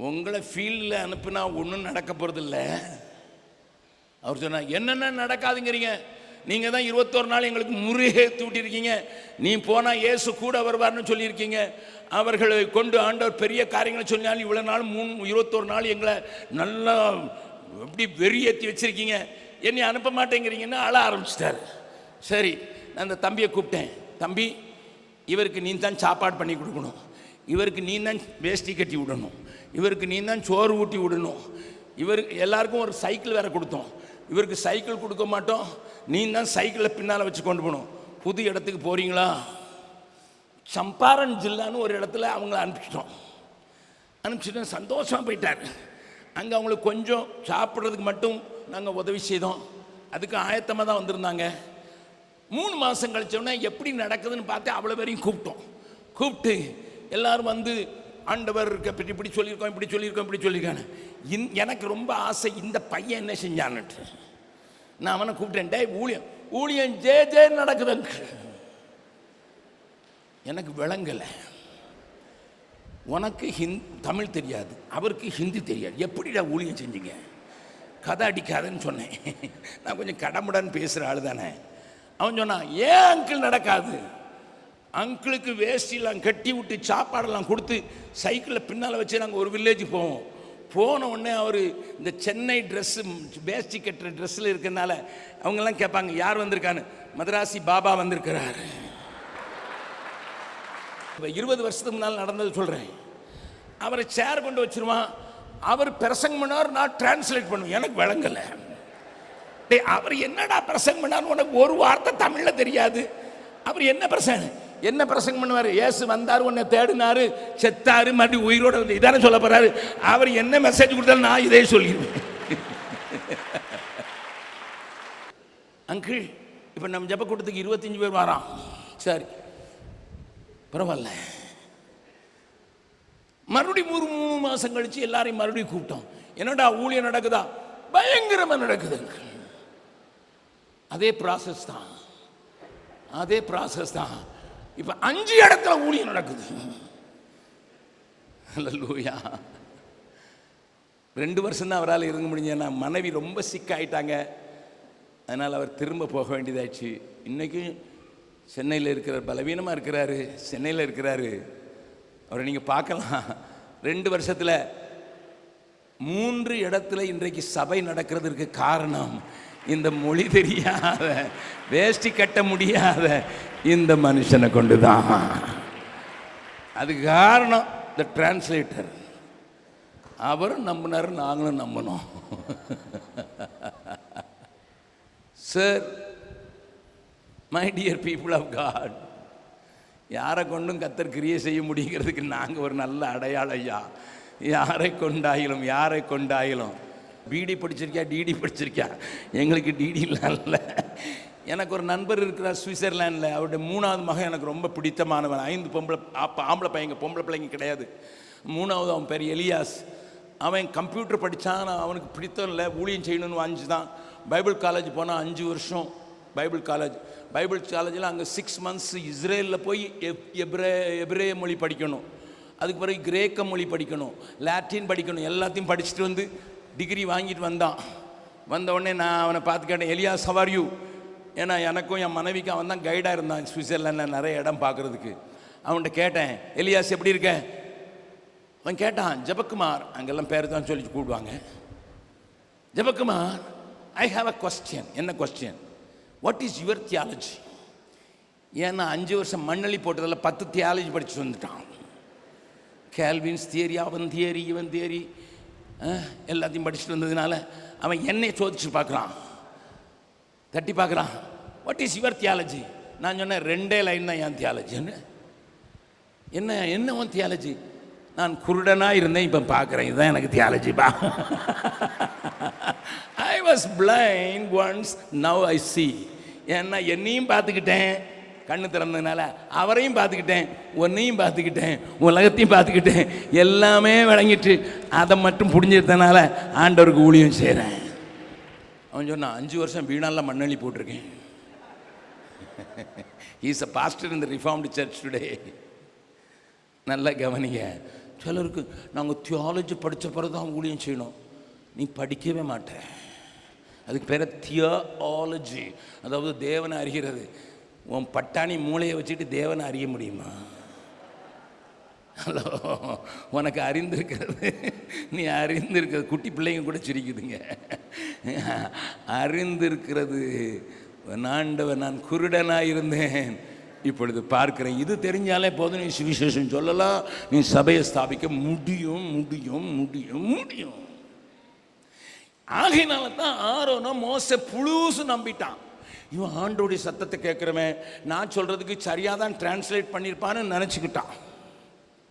உங்களை ஃபீல்டில் அனுப்புனா ஒன்றும் நடக்க போகிறதில்ல. அவர் சொன்னார், என்னென்ன நடக்காதுங்கிறீங்க? நீங்கள் தான் 21 நாள் எங்களுக்கு முருகே தூட்டியிருக்கீங்க. நீ போனால் இயேசு கூட வருவார்னு சொல்லியிருக்கீங்க. அவர்களை கொண்டு ஆண்டவர் பெரிய காரியங்களை சொன்னாலும் இவ்வளோ நாள் 21 நாள் எங்களை நல்லா எப்படி வெறியேற்றி வச்சுருக்கீங்க, என்னை அனுப்ப மாட்டேங்கிறீங்கன்னு அழ ஆரம்பிச்சிட்டார். சரி, நான் அந்த தம்பியை கூப்பிட்டேன். தம்பி, இவருக்கு நீ தான் சாப்பாடு பண்ணி கொடுக்கணும், இவருக்கு நீ தான் வேஷ்டி கட்டி விடணும், இவருக்கு நீ தான் சோறு ஊட்டி விடணும். இவருக்கு எல்லாருக்கும் ஒரு சைக்கிள் வேறு கொடுத்தோம். இவருக்கு சைக்கிள் கொடுக்க மாட்டோம், நீ தான் சைக்கிளை பின்னால் வச்சு கொண்டு போகணும். புது இடத்துக்கு போகிறீங்களா? சம்பாரன் ஜில்லான்னு ஒரு இடத்துல அவங்கள அனுப்பிச்சிட்டோம். சந்தோஷமாக போயிட்டார். அங்கே அவங்களுக்கு கொஞ்சம் சாப்பிட்றதுக்கு மட்டும் நாங்கள் உதவி செய்தோம். அதுக்கு ஆயத்தமாக தான் வந்திருந்தாங்க. 3 மாதம் கழிச்சோன்னா எப்படி நடக்குதுன்னு பார்த்து அவ்வளோ பேரையும் கூப்பிட்டு எல்லாரும் வந்து ஆண்டவர் இப்படி சொல்லியிருக்கோம், இப்படி சொல்லியிருக்காங்க. எனக்கு ரொம்ப ஆசை, இந்த பையன் என்ன செஞ்சான்னுட்டு. நான் அவனை கூப்பிட்டேன், டே ஊழியம் ஜே நடக்குதுங்க. எனக்கு விளங்கலை. உனக்கு தமிழ் தெரியாது, அவருக்கு ஹிந்தி தெரியாது, எப்படிடா ஊழியம் செஞ்சீங்க? கதை அடிக்காதுன்னு சொன்னேன். நான் கொஞ்சம் கடமுடன் பேசுகிற ஆள் தானே. அவன் சொன்னான், ஏன் அங்கிள் நடக்காது? அங்கிளுக்கு வேஷ்டிலாம் கட்டி விட்டு சாப்பாடெல்லாம் கொடுத்து சைக்கிளில் பின்னால் வச்சு நாங்கள் ஒரு வில்லேஜுக்கு போவோம். போன உடனே அவர் இந்த சென்னை ட்ரெஸ்ஸு வேஷ்டி கட்டுற ட்ரெஸ்ஸில் இருக்கிறதுனால அவங்கெல்லாம் கேட்பாங்க யார் வந்திருக்கான்னு. மதராசி பாபா வந்திருக்கிறார். 20 வருஷத்துக்கு முன்னால் நடந்தது சொல்கிறேன். அவரை சேர் கொண்டு வச்சிருவான். அவர் பிரசங்கம் பண்ணார், நான் டிரான்ஸ்லேட் பண்ணுவேன். எனக்கு விளங்கலை. அவர் என்னடா பிரசங்கம் பண்ணார், உனக்கு ஒரு வார்த்தை தமிழில் தெரியாது. அவர் என்ன பிரசங்கம் பண்ணுவார்? இயேசு வந்தார், உன்னை தேடினாரு, செத்தாரு, மறுபடியும் உயிரோட வந்து இதானே சொல்ல போறாரு. அவர் என்ன மெசேஜ் கொடுத்தாலும் நான் இதே சொல்லிடுவேன். அங்கிள் இப்போ நம்ம ஜெப கூட்டத்துக்கு 25 பேர் வரான். சரி பரவாயில்ல. மறுபடியும் 3 மாதம் கழிச்சு எல்லாரையும் மறுபடியும் கூப்பிட்டோம். என்னடா ஊழியம் நடக்குதா? பயங்கரமாக நடக்குது. அதே ப்ராசஸ் தான். இப்போ 5 இடத்துல ஊழியம் நடக்குது. அல்லேலூயா. 2 வருஷம் தான் அவரால் இருக்க முடிஞ்சு. ஏன்னா மனைவி ரொம்ப சிக்காயிட்டாங்க. அதனால் அவர் திரும்ப போக வேண்டியதாச்சு. இன்றைக்கும் சென்னையில் இருக்கிறார், பலவீனமாக இருக்கிறாரு, சென்னையில் இருக்கிறாரு. அவரை நீங்கள் பார்க்கலாம். 2 வருஷத்தில் 3 இடத்துல இன்றைக்கு சபை நடக்கிறதுக்கு காரணம் இந்த மொழி தெரியாத, வேஷ்டி கட்ட முடியாத இந்த மனுஷனை கொண்டு தான். அதுக்கு காரணம் இந்த டிரான்ஸ்லேட்டர். அவரும் நம்பினார், நாங்களும் நம்பினோம். Sir, my dear people of God, யாரை கொண்டும் கர்த்தர் கிரியை செய்ய முடியுங்கிறதுக்கு நாங்கள் ஒரு நல்ல அடையாளம். யாரை கொண்டாயிலும் பிடி படிச்சிருக்கியா, டிடி படிச்சிருக்கியா? எங்களுக்கு டிடிலாம் இல்லை. எனக்கு ஒரு நண்பர் இருக்கிறார் சுவிட்சர்லாண்டில். அவருடைய 3வது மகன் எனக்கு ரொம்ப பிடித்தமானவன். 5 ஆம்பளை பையங்க, பொம்பளை பிள்ளைங்க கிடையாது. 3வது அவன் பேர் எலியாஸ். அவன் கம்ப்யூட்டர் படித்தான். அவனுக்கு பிடித்தம் இல்லை, ஊழியம் செய்யணும்னு வாங்கிச்சுதான். பைபிள் காலேஜ் போனால் 5 வருஷம் பைபிள் காலேஜில் அங்கே 6 மந்த்ஸ் இஸ்ரேலில் போய் எபிரேய மொழி படிக்கணும். அதுக்கு பிறகு கிரேக்க மொழி படிக்கணும், லாட்டின் படிக்கணும். எல்லாத்தையும் படிச்சுட்டு வந்து டிகிரி வாங்கிட்டு வந்த உடனே நான் அவனை பார்த்து கேட்டேன், எலியாஸ் ஹவ் ஆர் யூ? ஏன்னா எனக்கும் என் மனைவிக்கும் அவன் தான் கைடாக இருந்தான் சுவிட்சர்லாண்டில் நிறைய இடம் பார்க்குறதுக்கு. அவன்கிட்ட கேட்டேன், எலியாஸ் எப்படி இருக்க? அவன் கேட்டான், ஜெபக்குமார், அங்கெல்லாம் பேர் தான் சொல்லி கூப்பிடுவாங்க. Jebakumar, I have a question. என்ன question? What is your theology? ஏன்னா 5 வருஷம் மண்ணளி போட்டதில் 10 தியாலஜி படிச்சுட்டு வந்துட்டான். கேல்வின்ஸ் தியரி, அவன் தியரி, இவன் தியரி, எல்லாத்தையும் படிச்சுட்டு வந்ததுனால அவன் என்னை சோதிச்சு பார்க்குறான், தட்டி பார்க்குறான். What is your theology? நான் சொன்னேன், 2 லைன் தான் என் தியாலஜின்னு. என்ன உன் தியாலஜி? நான் குருடனாக இருந்தேன், இப்போ பார்க்குறேன், இதுதான் எனக்கு தியாலஜிப்பா. I was blind once, now I see. ஏன்னா என்னையும் பார்த்துக்கிட்டேன் கண்ணு திறந்ததுனால, அவரையும் பார்த்துக்கிட்டேன், உன்னையும் பார்த்துக்கிட்டேன், உலகத்தையும் பார்த்துக்கிட்டேன், எல்லாமே விளங்கிட்டு அதை மட்டும் புரிஞ்சிருந்தனால ஆண்டவருக்கு ஊழியம் செய்கிறேன். அவன் சொன்னான், 5 வருஷம் வீணாலாம் மண்ணள்ளி போட்டிருக்கேன். Is a pastor in the reformed search today. நல்லா கவனிங்க. சிலருக்கு நாங்கள் தியாலஜி படித்த பிறகு தான் ஊழியம் செய்யணும். நீ படிக்கவே மாட்டேன். அதுக்கு பேர் தியாலஜி, அதாவது தேவனை அறிகிறது. உன் பட்டாணி மூளையை வச்சுட்டு தேவனை அறிய முடியுமா? ஹலோ, உனக்கு அறிந்திருக்கிறது, நீ அறிந்திருக்கிறது, குட்டி பிள்ளைங்க கூட சிரிக்குதுங்க. அறிந்திருக்கிறது, ஆண்டவர், நான் குருடனாக இருந்தேன், இப்பொழுது பார்க்கிறேன். இது தெரிஞ்சாலே போதும், நீ சுவிசேஷம் சொல்லலாம், நீ சபையை ஸ்தாபிக்க முடியும். ஆகையினால தான் ஆரோனோ மோசே புழுசு நம்பிட்டான். இவன் ஆண்டோடைய சத்தத்தை கேட்குறவன், நான் சொல்றதுக்கு சரியாக தான் டிரான்ஸ்லேட் பண்ணியிருப்பான்னு நினச்சிக்கிட்டான்.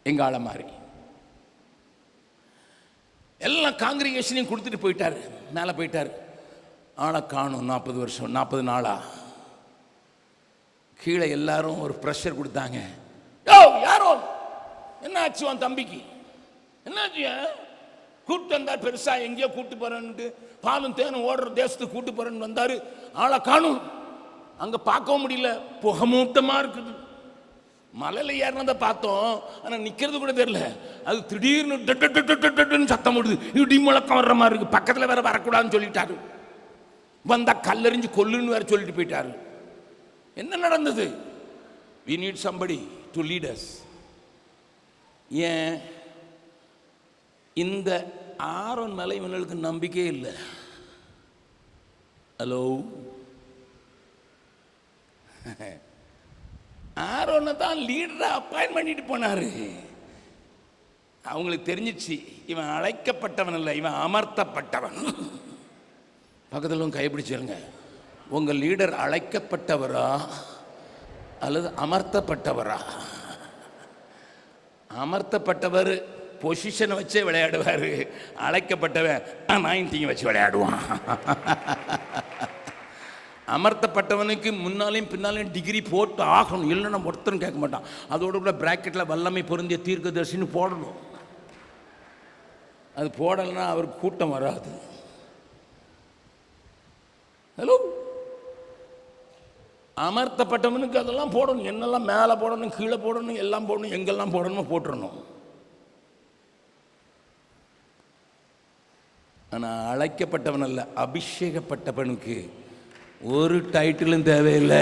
எங்கால மாதிரி எல்லாம் காங்கிரிகேஷனையும் கொடுத்துட்டு போயிட்டார், மேலே போயிட்டார். ஆளை காணும். 40 வருஷம், 40 நாளா. கீழே எல்லாரும் ஒரு ப்ரெஷர் கொடுத்தாங்க. யாரோ என்ன ஆச்சு உன் தம்பிக்கு? என்னாச்சு? கூப்பிட்டு வந்தார், பெருசா எங்கேயோ கூப்பிட்டு போறேன்ட்டு, பாலும் தேனும் ஓடுற தேசத்துக்கு கூப்பிட்டு போறேன்னு வந்தாரு. ஆளை காணும். அங்க பார்க்கவும் முடியல, புகமூட்டமா இருக்குது. மலையில ஏறினதை பார்த்தோம், ஆனா நிக்கிறது கூட தெரியல. அது திடீர்னு சத்தம் போடுது, இடி முழக்கம் வர்ற மாதிரி இருக்கு. பக்கத்துல வேற வரக்கூடாதுன்னு சொல்லிட்டாரு. வந்தா கல்லெறிஞ்சு கொல்லுன்னு வேற சொல்லிட்டு போயிட்டாரு. என்ன நடந்தது? we need somebody to lead us. ஏன் இந்த ஆரோன் மேலே இவங்களுக்கு நம்பிக்கையே இல்லை. ஹலோ, ஆரோனை தான் லீடரை அப்பாயின்ட் பண்ணிட்டு போனாரு. அவங்களுக்கு தெரிஞ்சிச்சு இவன் அழைக்கப்பட்டவன் இல்லை, இவன் அமர்த்தப்பட்டவன். பக்கத்தில் கைப்பிடிச்சுங்க, உங்கள் லீடர் அழைக்கப்பட்டவரா அல்லது அமர்த்தப்பட்டவரா? அமர்த்தப்பட்டவர் பொசிஷனை வச்சே விளையாடுவார், அழைக்கப்பட்டவன் 90 வச்சு விளையாடுவான். அமர்த்தப்பட்டவனுக்கு முன்னாலையும் பின்னாலையும் டிகிரி போட்டு ஆகணும், இல்லைன்னா ஒருத்தரும் கேட்க மாட்டான். அதோட கூட பிராக்கெட்டில் வல்லமை பொருந்திய தீர்க்கதரிசின்னு போடணும். அது போடலைன்னா அவருக்கு கூட்டம் வராது. ஹலோ, அமர்த்தப்பட்டவனுக்கு அதெல்லாம் போடணும், என்னெல்லாம் மேலே போடணும், கீழே போடணும், எல்லாம் போடணும், எங்கெல்லாம் போடணுமோ போட்டுடணும். ஆனால் அழைக்கப்பட்டவன் அல்ல, அபிஷேகப்பட்டவனுக்கு ஒரு டைட்டிலும் தேவையில்லை,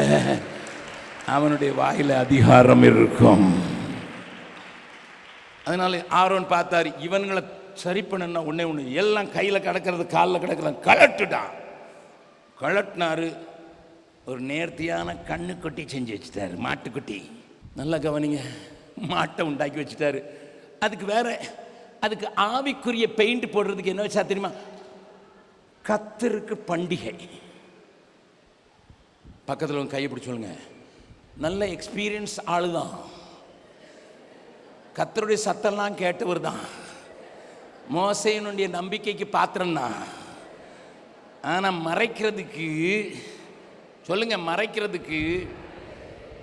அவனுடைய வாயில் அதிகாரம் இருக்கும். அதனால ஆரோன் பார்த்தாரு, இவன்களை சரி பண்ணா ஒன்னே ஒன்று, எல்லாம் கையில் கிடக்கிறது காலில் கிடக்கிறது கலட்டுட்டான். கலட்டினாரு, ஒரு நேர்த்தியான கண்ணுக்குட்டி செஞ்சு வச்சுட்டாரு, மாட்டுக்குட்டி. நல்லா கவனிங்க, மாட்டை உண்டாக்கி வச்சுட்டாரு. அதுக்கு வேற, அதுக்கு ஆவிக்குரிய பெயிண்ட் போடுறதுக்கு என்ன வச்சா தெரியுமா? கர்த்தருக்கு பண்டிகை. பக்கத்தில் கையை பிடிச்சி சொல்லுங்க, நல்ல எக்ஸ்பீரியன்ஸ் ஆளு தான், கர்த்தருடைய சத்தம்லாம் கேட்டவர் தான், மோசேயினுடைய நம்பிக்கைக்கு பாத்திரம் தான். ஆனால் மறைக்கிறதுக்கு சொல்லுங்க, மறைக்கிறதுக்கு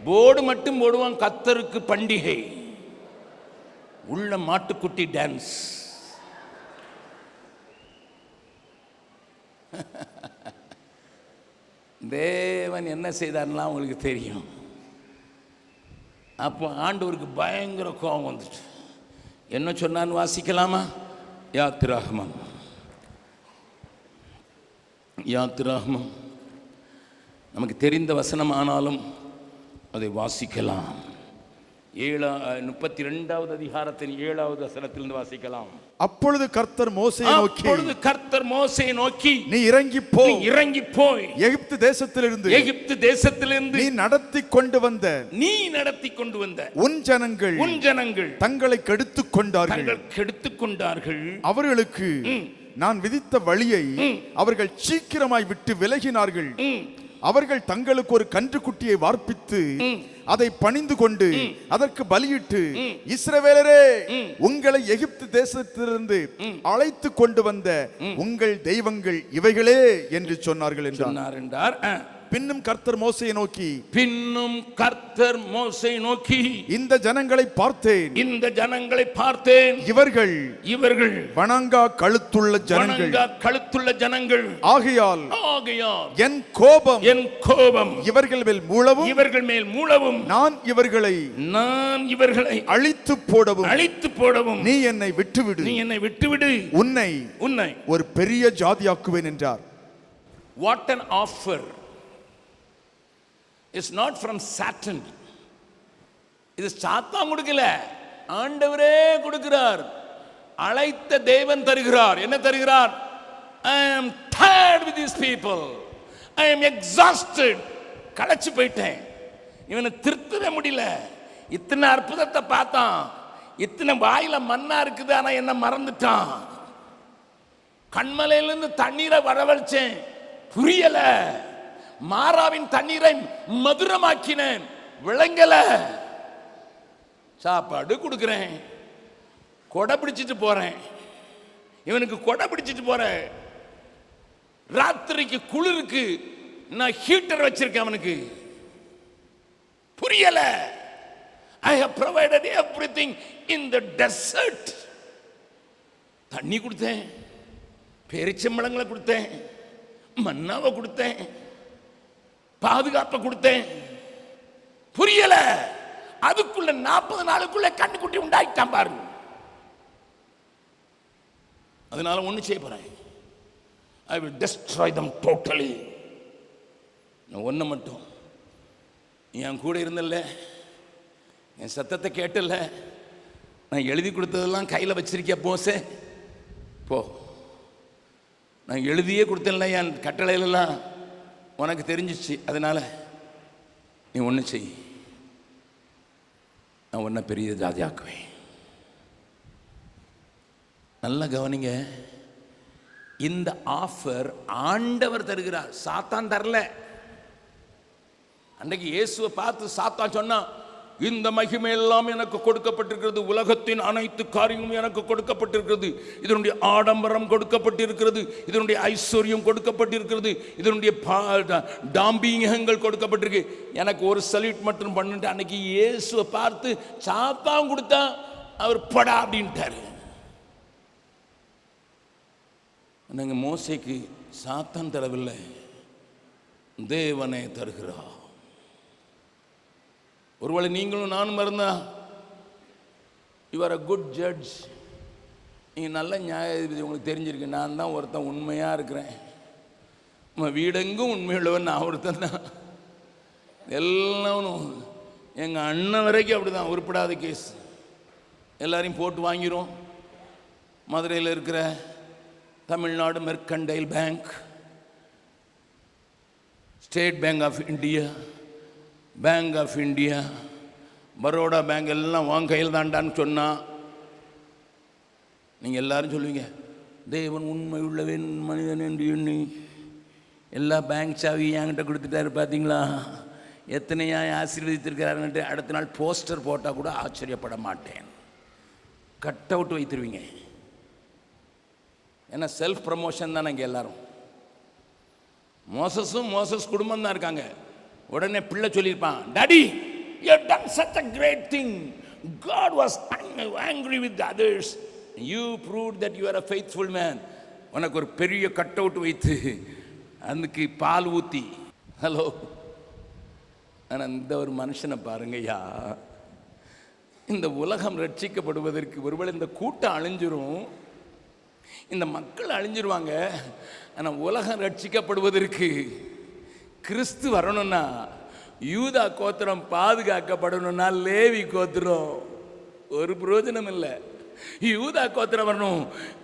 போர்டு மட்டும் போடுவான், கர்த்தருக்கு பண்டிகை, உள்ள மாட்டுக்குட்டி டான்ஸ். தேவன் என்ன செய்தார்னா உங்களுக்கு தெரியும். அப்போ ஆண்டவருக்கு பயங்கர கோபம் வந்துட்டு என்ன சொன்னான்னு வாசிக்கலாமா? யாத்திராகமம், யாத்திராகமம் நமக்கு தெரிந்த வசனம், ஆனாலும் அதை வாசிக்கலாம். 32வது அதிகாரத்தின் 7வது வசனத்திலிருந்து வாசிக்கலாம். அப்பொழுது கர்த்தர் மோசேயை நோக்கி, நீ இறங்கி போய் எகிப்து தேசத்திலிருந்து நீ நடத்தி கொண்டு வந்த உன் ஜனங்கள் தங்களை கெடுத்துக் கொண்டார்கள். அவர்களுக்கு நான் விதித்த வழியை அவர்கள் சீக்கிரமாய் விட்டு விலகினார்கள். அவர்கள் தங்களுக்கு ஒரு கன்றுக்குட்டியை வார்ப்பித்து அதை பணிந்து கொண்டு அதற்கு பலியிட்டு, இஸ்ரவேலரே, உங்களை எகிப்து தேசத்திலிருந்து அழைத்து கொண்டு வந்த உங்கள் தெய்வங்கள் இவைகளே என்று சொன்னார்கள் என்றார். பின்னும் கர்த்தர் மோசேயை நோக்கி, இந்த ஜனங்களை பார்த்தேன், இவர்கள் வணங்கா கழுத்துள்ள ஜனங்கள். ஆகையால் என் கோபம் இவர்கள் மேல் மூளவும் நான் இவர்களை அழித்து போடவும் நீ என்னை விட்டுவிடு, உன்னை ஒரு பெரிய ஜாதியாக்குவேன் என்றார். What an offer! It's not from Satan. இது சாத்தான் கொடுக்கல, ஆண்டவரே கொடுக்கிறார். அழைத்த தேவன் தருகிறார். என்ன தருகிறார்? I am tired with these people. I am exhausted. களைச்சு போயிட்டேன், இவனை திருத்தவே முடியல. இத்தனை அற்புதத்தை பார்த்தான், இத்தனை வாயில மண்ணா இருக்குது, ஆனா என்ன மறந்துட்டான். கண்மலையிலிருந்து தண்ணீரை வரவழைச்சேன், புரியல. மாறாவின் தண்ணீரை மதுரமாக்கினேன், விளங்கல. சாப்பாடு கொடுக்கிறேன், கொடை பிடிச்சிட்டு போறேன், இவனுக்கு கொடை பிடிச்சிட்டு போறேன். ராத்திரிக்கு குளிருக்கு நான் ஹீட்டர் வச்சிருக்கேன், அவனுக்கு புரியல. I have provided everything in the desert. தண்ணி கொடுத்தேன், பேரிச்சம்பழங்களை கொடுத்தேன், மன்னாவை கொடுத்தேன், பாதுகாப்பை கொடுத்தேன், புரியல. அதுக்குள்ள 40 நாளுக்குள்ள கண்ணுக்குட்டி உண்டாயிட்டான் பாருங்க. அதனால ஒண்ணு செய்ய போறேன், I will destroy them totally. நான் ஒண்ணு மட்டும், என் கூட இருந்தல்ல, என் சத்தத்தை கேட்டல, நான் எழுதி கொடுத்ததெல்லாம் கையில் வச்சிருக்கிய போசே, போ, நான் எழுதியே கொடுத்தேன்ல என் கட்டளையிலெல்லாம், உனக்கு தெரிஞ்சிச்சு. அதனால நீ ஒன்று செய், நான் உன்னை பெரிய ஜாதியாக்குவேன். நல்லா கவனிங்க, இந்த ஆஃபர் ஆண்டவர் தருகிறார், சாத்தான் தரல. அன்றைக்கு இயேசுவை பார்த்து சாத்தான் சொன்னா, இந்த மகிமை எல்லாம் எனக்கு கொடுக்கப்பட்டிருக்கிறது, உலகத்தின் அனைத்து காரியங்களும் எனக்கு கொடுக்கப்பட்டிருக்கிறது, இதனுடைய ஆடம்பரம் கொடுக்கப்பட்டிருக்கிறது, இதனுடைய ஐஸ்வர்யம் கொடுக்கப்பட்டிருக்கிறது, இதனுடைய டாம்பியங்கள் கொடுக்கப்பட்டிருக்கு, எனக்கு ஒரு சல்யூட் மட்டும் பண்ணிட்டு அன்னைக்கு இயேசுவை பார்த்து சாத்தான் கொடுத்தா அவர் படா அப்படின்ட்டாரு. நாங்கள் மோசேக்கு சாத்தான் தரவில்லை, தேவனே தருகிறார். ஒருவேளை நீங்களும் நானும் இருந்தா, you are a good judge, நீங்கள் நல்ல நியாயாதிபதி, உங்களுக்கு தெரிஞ்சிருக்கு, நான் தான் ஒருத்தன் உண்மையாக இருக்கிறேன், நம்ம வீடெங்கும் உண்மையுள்ளவன் நான் ஒருத்தன் தான். எல்லாம் எங்கள் அண்ணன் வரைக்கும் அப்படி தான், உருப்படாத கேஸ், எல்லாரையும் போட்டு வாங்கிரும். மதுரையில் இருக்கிற Tamil Nadu mercantile bank, state bank of India, bank of India, Baroda bank எல்லாம் வாங்க கையில் தாண்டான்னு சொன்னால் நீங்கள் எல்லாரும் சொல்லுவீங்க, தேவன் உண்மை உள்ளவன் மனிதன் என்று எண்ணி எல்லா பேங்க் சாவியும் என்கிட்ட கொடுத்துட்டாரு பார்த்தீங்களா, எத்தனையா ஆசீர்வதித்திருக்கிறாருன்ட்டு அடுத்த நாள் போஸ்டர் போட்டால் கூட ஆச்சரியப்பட மாட்டேன். கட் அவுட் வைத்திருவீங்க. ஏன்னா செல்ஃப் ப்ரமோஷன் தானே இங்கே எல்லாரும். மோசஸ் குடும்பம் தான் இருக்காங்க. உடனே பிள்ளை சொல்லியிருப்பான், daddy you have done such a great thing, God was angry with the others, you proved that you are a faithful man. உனக்கு ஒரு பெரிய கட் அவுட் வைத்து அதுக்கு பால் ஊற்றி, ஹலோ. ஆனால் இந்த ஒரு மனுஷனை பாருங்கய்யா, இந்த உலகம் ரட்சிக்கப்படுவதற்கு ஒருவேளை இந்த கூட்டம் அழிஞ்சிரும், இந்த மக்கள் அழிஞ்சிருவாங்க. ஆனால் உலகம் ரட்சிக்கப்படுவதற்கு, கிறிஸ்து வரணும்னா, யூதா கோத்திரம் பாதுகாக்கப்படணும்னா லேவி கோத்திரம் ஒரு பிரயோஜனம் இல்லை. யூதா கோத்திரம் வரணும்.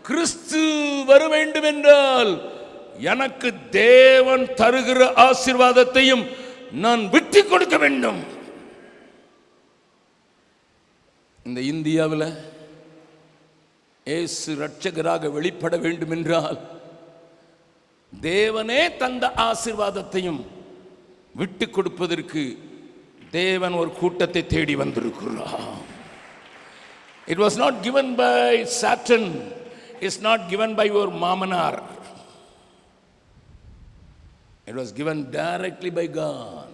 கிறிஸ்து வர வேண்டும் என்றால் எனக்கு தேவன் தருகிற ஆசீர்வாதத்தையும் நான் விட்டு கொடுக்க வேண்டும். இந்த இந்தியாவில் இயேசு இரட்சகராக வெளிப்பட வேண்டும் என்றால் தேவனே தந்த ஆசீர்வாதத்தையும் விட்டு கொடுப்பதற்கு தேவன் ஒரு கூட்டத்தை தேடி வந்திருக்கிறார். It was not given by Satan, it's not given by your மாமனார், it was given directly by God.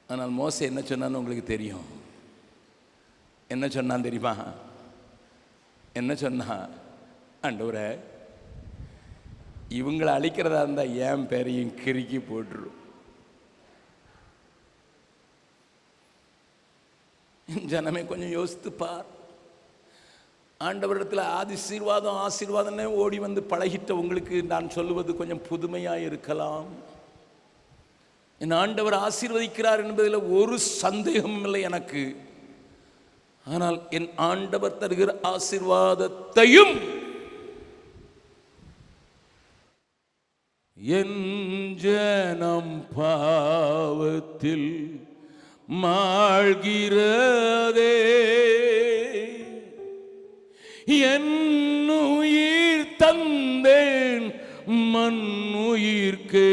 ஆனால் மோசே என்ன சொன்னான்னு உங்களுக்கு தெரியும். என்ன சொன்னான் தெரியுமா? என்ன சொன்னா? ஆண்டவரே, இவங்களை அழிக்கிறதா இருந்தால் என் பேரையும் கிறுக்கி போட்டுரும். ஜனமே கொஞ்சம் யோசித்து பார். ஆண்டவரிடத்தில் ஆசீர்வாதம்னே ஓடி வந்து பழகிட்ட உங்களுக்கு நான் சொல்லுவது கொஞ்சம் புதுமையாக இருக்கலாம். என் ஆண்டவர் ஆசீர்வதிக்கிறார் என்பதில் ஒரு சந்தேகமும் இல்லை எனக்கு. ஆனால் என் ஆண்டவர் தருகிற ஆசீர்வாதத்தையும் என் ஜனம் பாவத்தில் மாழ்கிறதே, என் உயிர் தந்தேன் மண்ணுயிர்க்கே,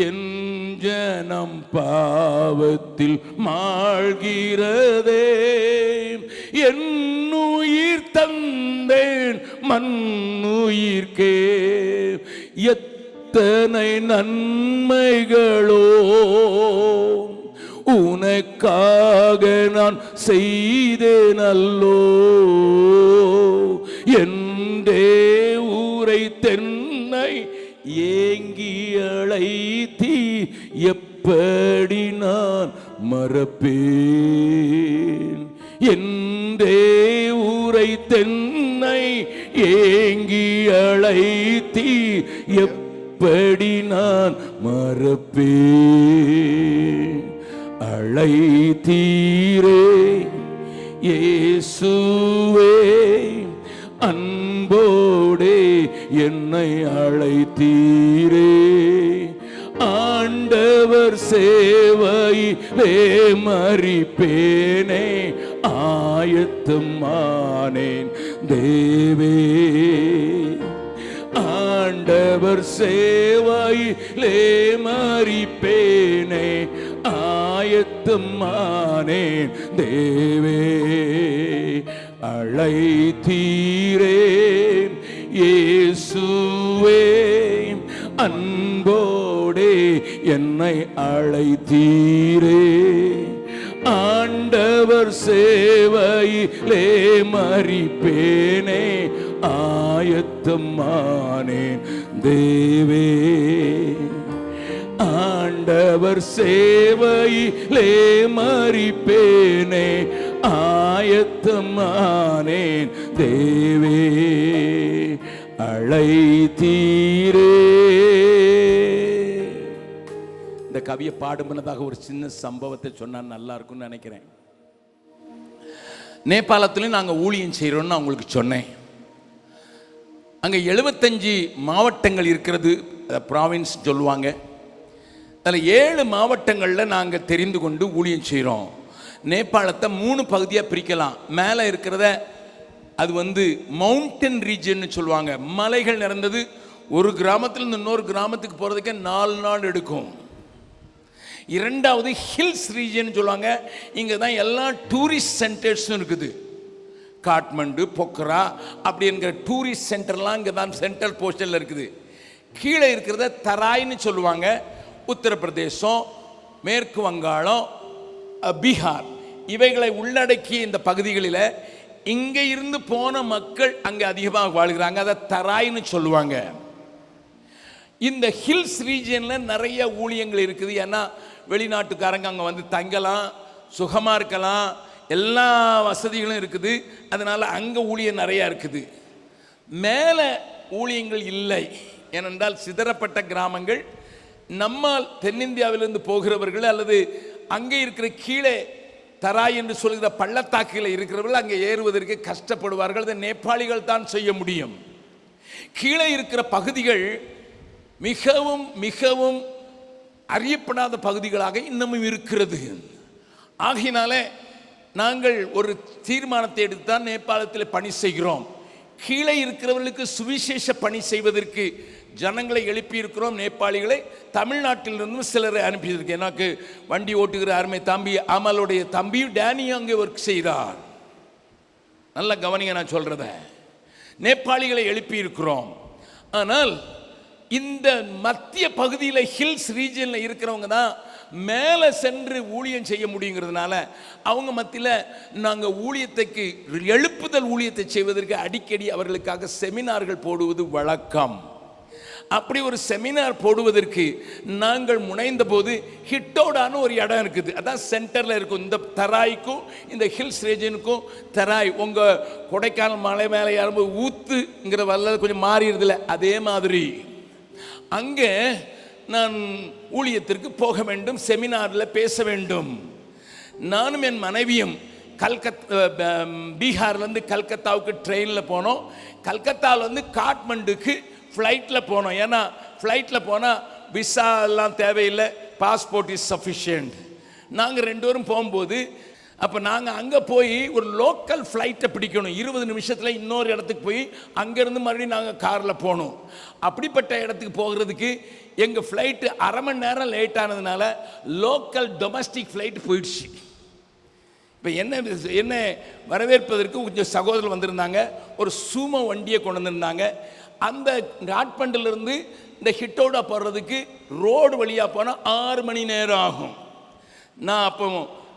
என் ஜனம் பாவத்தில் மாழ்கிறதே, என் உயிர் தந்தேன் மண்ணுயிர்க்கே, எத்தனை நன்மைகளோ உனக்காக நான் செய்தேனல்லோ, என்றே ஊரை தென்னை ஏங்கி அழைத்தி எப்படி நான் மறப்பேன், என்றே ஊரை தென்னை ஏங்கி அழைத்தி எப்படி நான் மறப்பேன். அழைத்தீரே இயேசுவே அன்போடே என்னை அழைத்தீரே, ஆண்டவர் சேவையிலே மரிப்பேனே ஆயத்தமானேன் தேவே, ஆண்டவர் சேவையிலே மரிப்பேனே ஆயத்தமானேன் தேவே, அழைத்தீரேன் இயேசுவே அன்போடே என்னை அழைத்தீரே, ஆண்டவர் சேவையிலே மரிப்பேனே ஆயத்தமானேன் தேவே, ஆண்டவர் சேவையிலே மரிப்பேனே ஆயத்தமானேன் தேவே, அழைத்தீரே. இந்த கவியை பாடுமுன்னதாக ஒரு சின்ன சம்பவத்தை சொன்னா நல்லா இருக்கும்னு நினைக்கிறேன். நேபாளத்திலும் நாங்கள் ஊழியம் செய்கிறோம்னு அவங்களுக்கு சொன்னேன். அங்கே 75 மாவட்டங்கள் இருக்கிறது, ப்ராவின்ஸ் சொல்லுவாங்க. அதில் 7 மாவட்டங்களில் நாங்கள் தெரிந்து கொண்டு ஊழியம் செய்கிறோம். நேபாளத்தை 3 பகுதியாக பிரிக்கலாம். மேலே இருக்கிறத அது மவுண்டன் ரீஜன் சொல்லுவாங்க, மலைகள் நிறைந்தது. ஒரு கிராமத்திலிருந்து இன்னொரு கிராமத்துக்கு போகிறதுக்கு 4 நாள் எடுக்கும். இரண்டாவது ஹில்ஸ் ரீஜன் சொல்லுவாங்க, இங்கே தான் எல்லா டூரிஸ்ட் சென்டர்ஸும் இருக்குது. காட்மண்டு, பொக்ரா அப்படி என்கிற டூரிஸ்ட் சென்டர்லாம் இங்கே தான் சென்ட்ரல் போஸ்டரில் இருக்குது. கீழே இருக்கிறத தராய்னு சொல்லுவாங்க. உத்தரப்பிரதேசம், மேற்கு வங்காளம், பீகார் இவைகளை உள்ளடக்கிய இந்த பகுதிகளில் இங்கே இருந்து போன மக்கள் அங்கே அதிகமாக வாழ்கிறாங்க. அதை தராய்னு சொல்லுவாங்க. இந்த ஹில்ஸ் ரீஜனில் நிறைய ஊழியங்கள் இருக்குது. ஏன்னா வெளிநாட்டுக்காரங்க அங்கே வந்து தங்கலாம், சுகமாக இருக்கலாம், எல்லா வசதிகளும் இருக்குது. அதனால் அங்கே ஊழியம் நிறையா இருக்குது. மேலே ஊழியங்கள் இல்லை. ஏனென்றால் சிதறப்பட்ட கிராமங்கள். நம்மால் தென்னிந்தியாவிலிருந்து போகிறவர்கள் அல்லது அங்கே இருக்கிற கீழே தராய் என்று சொல்கிற பள்ளத்தாக்கில் இருக்கிறவர்கள் அங்கே ஏறுவதற்கு கஷ்டப்படுவார்கள். அதை நேபாளிகள் தான் செய்ய முடியும். கீழே இருக்கிற பகுதிகள் மிகவும் மிகவும் அறியப்படாத பகுதிகளாக இன்னமும் இருக்கிறது. ஆகையினாலே நாங்கள் ஒரு தீர்மானத்தை எடுத்துதான் நேபாளத்தில் பணி செய்கிறோம். கீழே இருக்கிறவர்களுக்கு சுவிசேஷ பணி செய்வதற்கு ஜனங்களை எழுப்பியிருக்கிறோம். நேபாளிகளை தமிழ்நாட்டிலிருந்தும் சிலரை அனுப்பியிருக்கேன். எனக்கு வண்டி ஓட்டுகிற அருமை தம்பி அமலுடைய தம்பியும் டேனியும் அங்கே ஒர்க் செய்தார். நல்ல கவனிங்க நான் சொல்றத. நேபாளிகளை எழுப்பியிருக்கிறோம். ஆனால் இந்த மத்திய பகுதியில் ஹில்ஸ் ரீஜனில் இருக்கிறவங்க தான் மேலே சென்று ஊழியம் செய்ய முடியுங்கிறதுனால அவங்க மத்தியில் நாங்கள் ஊழியத்துக்கு எழுப்புதல் ஊழியத்தை செய்வதற்கு அடிக்கடி அவர்களுக்காக செமினார்கள் போடுவது வழக்கம். அப்படி ஒரு செமினார் போடுவதற்கு நாங்கள் முனைந்த போது ஹிட்டோடான்னு ஒரு இடம் இருக்குது. அதான் சென்டரில் இருக்கும். இந்த தராய்க்கும் இந்த ஹில்ஸ் ரீஜனுக்கும் தராய் உங்கள் கொடைக்கானல் மலை மேலே ஏறும்போது ஊத்துங்கிற வல்ல கொஞ்சம் மாறிடுதில்ல, அதே மாதிரி அங்கே நான் ஊழியத்திற்கு போக வேண்டும், செமினாரில் பேச வேண்டும். நானும் என் மனைவியும் பீகார்லேருந்து கல்கத்தாவுக்கு ட்ரெயினில் போனோம். கல்கத்தாவிலேருந்து காட்மண்டுக்கு ஃப்ளைட்டில் போனோம். ஏன்னா ஃப்ளைட்டில் போனால் விசா எல்லாம் தேவையில்லை, பாஸ்போர்ட் இஸ் சஃபிஷியன்ட். நாங்கள் 2 பேரும் போகும்போது அப்போ நாங்கள் அங்கே போய் ஒரு லோக்கல் ஃப்ளைட்டை பிடிக்கணும். 20 நிமிஷத்தில் இன்னொரு இடத்துக்கு போய் அங்கேருந்து மறுபடியும் நாங்கள் காரில் போகணும். அப்படிப்பட்ட இடத்துக்கு போகிறதுக்கு எங்கள் ஃப்ளைட்டு அரை மணி நேரம் லேட் ஆனதுனால லோக்கல் டொமஸ்டிக் ஃப்ளைட் போயிடுச்சு. இப்போ என்ன வரவேற்பதற்கு கொஞ்சம் சகோதரர் வந்திருந்தாங்க. ஒரு சூமோ வண்டியை கொண்டு வந்திருந்தாங்க. அந்த காட்மண்டிலிருந்து இந்த ஹிட்டோடா போடுறதுக்கு ரோடு வழியாக போனால் 6 மணி நேரம் ஆகும். நான் அப்போ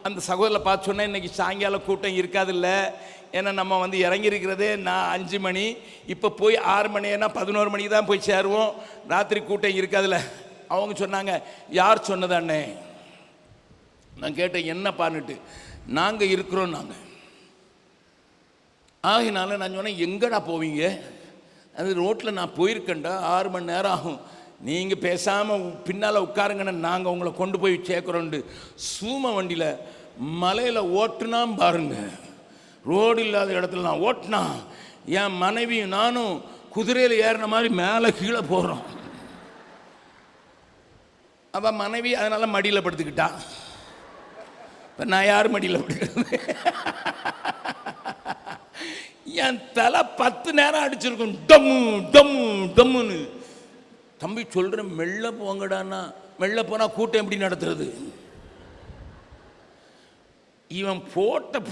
அந்த சகோதரில் பார்த்து சொன்னேன், இன்றைக்கி சாயங்காலம் கூட்டம் இருக்காதில்ல, ஏன்னா நம்ம இறங்கியிருக்கிறதே நான் 5 மணி, இப்போ போய் 6 மணினா 11 மணிக்கு தான் போய் சேருவோம், ராத்திரி கூட்டம் இருக்காதில்ல. அவங்க சொன்னாங்க, யார் சொன்னது அண்ணே? நான் கேட்டேன், என்ன பான்னுட்டு. நாங்கள் இருக்கிறோம் நாங்கள். ஆகினால நான் சொன்னேன், எங்கடா போவீங்க? அது ரோட்டில் நான் போயிருக்கேன்டா, 6 மணி நேரம் ஆகும், நீங்கள் பேசாமல் பின்னால் உட்காருங்கன்னு நாங்கள் உங்களை கொண்டு போய் சேர்க்குறோண்டு சூம வண்டியில் மலையில் ஓட்டுனா பாருங்க. ரோடு இல்லாத இடத்துல நான் ஓட்டினா என் மனைவியும் நானும் குதிரையில் ஏறின மாதிரி மேலே கீழே போகிறோம். அப்போ மனைவி அதனால் மடியில் படுத்துக்கிட்டா. இப்போ நான் யார் மடியில் படுக்கிறது? என் தலை 10 நேரம் அடிச்சிருக்கும், டம்மு டம்மு டம்முன்னு. தம்பி சொல்கிறேன், மெல்ல போங்கடான்னா. மெல்ல போனால் கூட்டம் எப்படி நடத்துறது? இவன்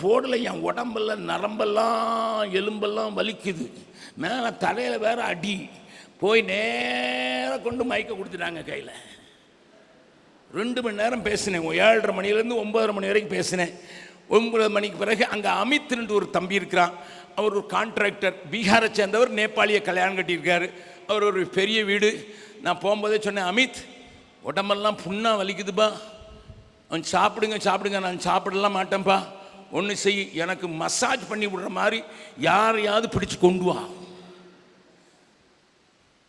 போடலை, என் உடம்பெல்லாம் நரம்பெல்லாம் எலும்பெல்லாம் வலிக்குது. மேலே தலையில் வேற அடி. போய் நேராக கொண்டு மயக்க கொடுத்துட்டாங்க கையில். 2 மணி நேரம் பேசினேன். 7:30 மணிலேருந்து 9:30 மணி வரைக்கும் பேசினேன். 9 மணிக்கு பிறகு அங்கே அமித்ன்னு ஒரு தம்பி இருக்கிறான். அவர் ஒரு கான்ட்ராக்டர், பீகாரை சேர்ந்தவர், நேபாளியை கல்யாணம் கட்டியிருக்காரு. அவர் ஒரு பெரிய வீடு. நான் போகும்போதே சொன்னேன், அமித் உடம்பெல்லாம் புண்ணாக வலிக்குதுப்பா, அவன் சாப்பிடுங்க. நான் சாப்பிடலாம் மாட்டேன்ப்பா. ஒன்று செய், எனக்கு மசாஜ் பண்ணி விடுற மாதிரி யாரையாவது பிடிச்சு கொண்டு வா.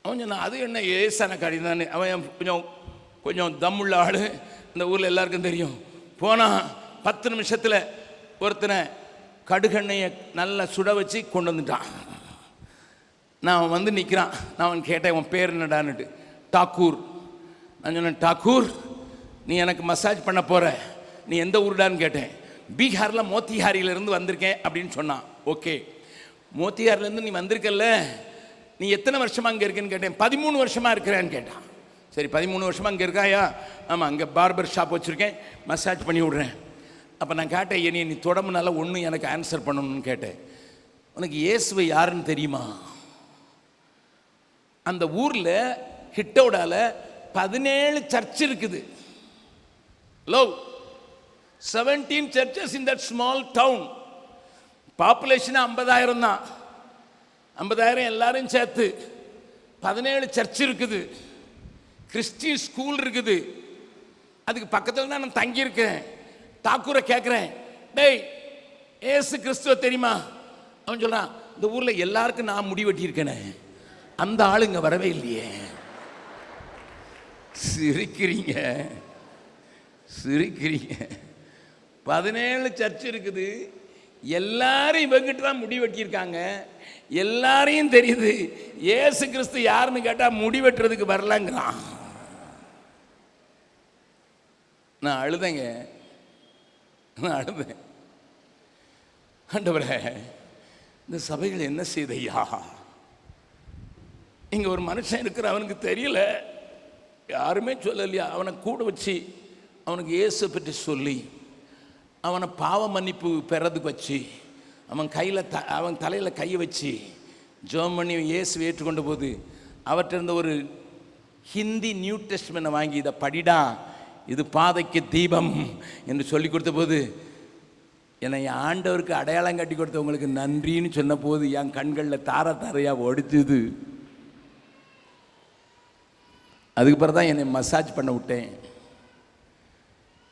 அவன் சொன்னான், அது என்ன ஏசான காரியம் தானே. அவன் கொஞ்சம் தம்முள்ள ஆள், இந்த ஊரில் எல்லாருக்கும் தெரியும். போனால் 10 நிமிஷத்தில் ஒருத்தனை கடுகெண்ணையை நல்லா சுட வச்சு கொண்டு வந்துட்டான். நான் வந்து நிற்கிறான். நான் அவன் கேட்டேன், உன் பேர் என்னடான்னுட்டு. டாக்கூர். நான் சொன்னேன், டாக்கூர் நீ எனக்கு மசாஜ் பண்ண போகிற, நீ எந்த ஊருடான்னு கேட்டேன். பீகாரில் மோத்திஹாரியிலேருந்து வந்திருக்கேன் அப்படின்னு சொன்னான். ஓகே, மோத்திஹாரிலேருந்து நீ வந்திருக்கல்ல, நீ எத்தனை வருஷமாக அங்கே இருக்கேன்னு கேட்டேன். 13 வருஷமாக இருக்கிறேன்னு கேட்டான். சரி, 13 வருஷமாக அங்கே இருக்காயா? ஆமாம், அங்கே பார்பர் ஷாப் வச்சுருக்கேன், மசாஜ் பண்ணி விட்றேன். அப்போ நான் கேட்டேன், நீ தொடம்புனால ஒன்று எனக்கு ஆன்சர் பண்ணணும்னு கேட்டேன். உனக்கு இயேசுவை யாருன்னு தெரியுமா? அந்த ஊரில் ஹிட்டோடால 17 சர்ச் இருக்குது. Love 17 churches in that small town. Population 50,000 தான். 50,000 எல்லாரும் சேர்த்து 17 சர்ச் இருக்குது. கிறிஸ்டியன் ஸ்கூல் இருக்குது. அதுக்கு பக்கத்தில் தான் நான் தங்கியிருக்கேன். தாக்கூரை கேட்குறேன், டேய் ஏசு கிறிஸ்துவ தெரியுமா? அவன் சொல்கிறான், இந்த ஊரில் எல்லாருக்கும் நான் முடி வெட்டியிருக்கேனே, அந்த ஆளுங்க வரவே இல்லையே. சிரிக்கிறீங்க. 17 சர்ச் இருக்குது. எல்லாரும் இவங்கிட்ட தான் முடி வெட்டியிருக்காங்க. எல்லாரையும் தெரியுது. ஏசு கிறிஸ்து யாருன்னு கேட்டால் முடி வெட்டுறதுக்கு வரலங்கிறான். நான் அழுதேங்க. ஆண்டவரே, இந்த சபைகள் என்ன செய்தையா? இங்கே ஒரு மனுஷன் இருக்கிற, அவனுக்கு தெரியல, யாருமே சொல்லலையா? அவனை கூட வச்சு அவனுக்கு இயேசு பற்றி சொல்லி அவனை பாவ மன்னிப்பு பெறதுக்கு வச்சு அவன் தலையில் கையை வச்சு ஜெபம் பண்ணி இயேசு ஏற்றுக்கொண்ட போது அவர்கிட்ட இருந்த ஒரு ஹிந்தி நியூ டெஸ்ட்மென்ட்டை வாங்கி, இதை படிடா, இது பாதைக்கு தீபம் என்று சொல்லி கொடுத்த போது, என்னை என் ஆண்டவருக்கு அடையாளம் கட்டி கொடுத்தவங்களுக்கு நன்றின்னு சொன்ன போது என் கண்களில் தாரையாக ஒடிச்சுது. அதுக்கு பிறகு தான் என்னை மசாஜ் பண்ண விட்டேன்.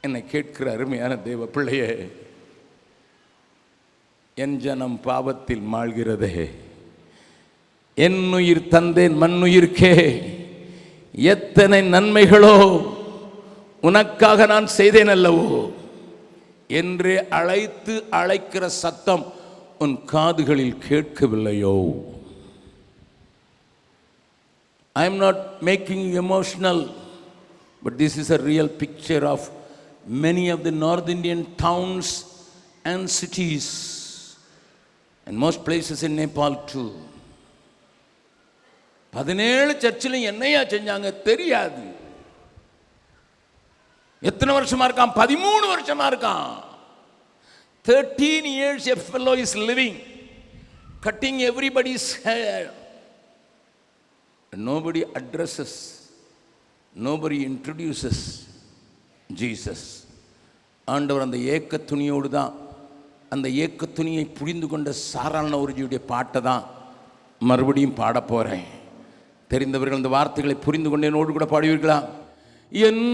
என்னை கேட்கிற அருமையான தேவ பிள்ளையே, என் ஜனம் பாவத்தில் மாழ்கிறதே, என் உயிர் தந்தேன் மண்ணுயிர்க்கே, எத்தனை நன்மைகளோ உனக்காக நான் செய்தேன் அல்லவோ என்று அழைக்கிற சத்தம் உன் காதுகளில் கேட்கவில்லையோ? I am not making you emotional, but this is a real picture of many of the North Indian towns and cities and most places in Nepal too. 17 சர்ச்சில் என்னையா செஞ்சாங்க தெரியாது. எத்தனை வருஷமா இருக்கான்? 13 வருஷமா இருக்கான். 13 years a fellow is living, cutting everybody's hair. Nobody addresses, nobody introduces Jesus. ஆண்டவர் அந்த ஏக்க துணியோடு தான், அந்த ஏக்க துணியை புரிந்து கொண்ட சாராள ஒருஜியுடைய பாட்டை தான் மறுபடியும் பாட போகிறேன். தெரிந்தவர்கள் அந்த வார்த்தைகளை புரிந்து கொண்டு என்னோடு கூட பாடுவீர்களா? என்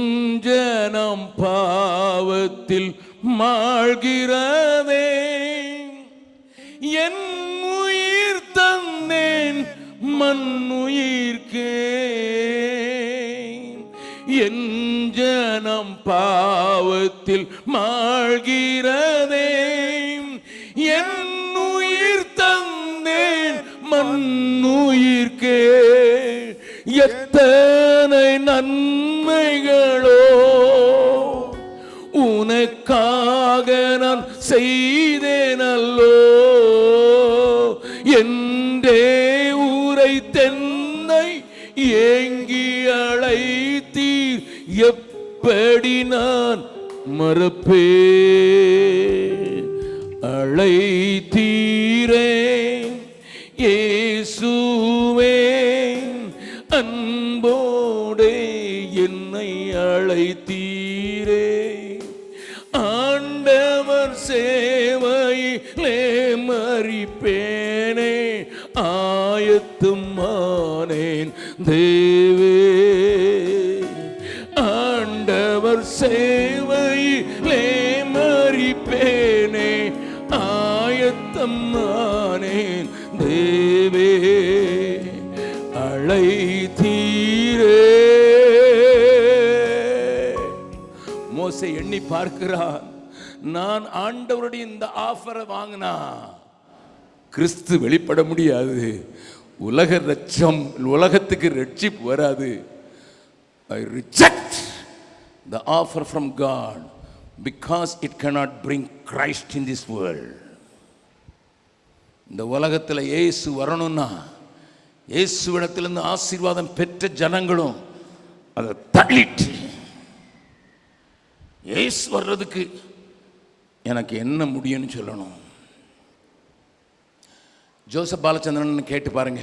ஜனம் பாவத்தில் மாழ்கிறதே, என் உயிர் தந்தேன் மண்ணுயிர்க்கே, என் ஜனம் பாவத்தில் மாழ்கிறதே, என் எத்தனை நன்மைகளோ உனக்காக நான் செய்தேனல்லோ என்றே ஊரை தென்னை ஏங்கி அழைத்தீர் எப்படி நான் மறப்பே அழைத்தீரே இயேசுவே அன்போடே என்னை அழைத்தீரே ஆண்டவர் சேவையிலே மரிப்பேனே ஆயத்தமானேன் தேவே ஆண்டவர் சேவையிலே மரிப்பேனே ஆயத்தமானேன் தேவே அழைத்தீரே. மோசே எண்ணி பார்க்கிறான், நான் ஆண்டவருடைய இந்த ஆஃபரை வாங்கினா கிறிஸ்து வெளிப்பட முடியாது, உலகத்துக்கு ரட்சிப்பு வராது. I reject the offer from God because it cannot bring Christ in this world. இந்த உலகத்தில் இயேசு வரணும்னா இயேசுவிடத்திலிருந்து ஆசீர்வாதம் பெற்ற ஜனங்களும் அதை தள்ளிட்டு இயேசு வர்றதுக்கு எனக்கு என்ன முடியும்னு சொல்லணும். ஜோசப் பாலச்சந்திரன் கேட்டு பாருங்க.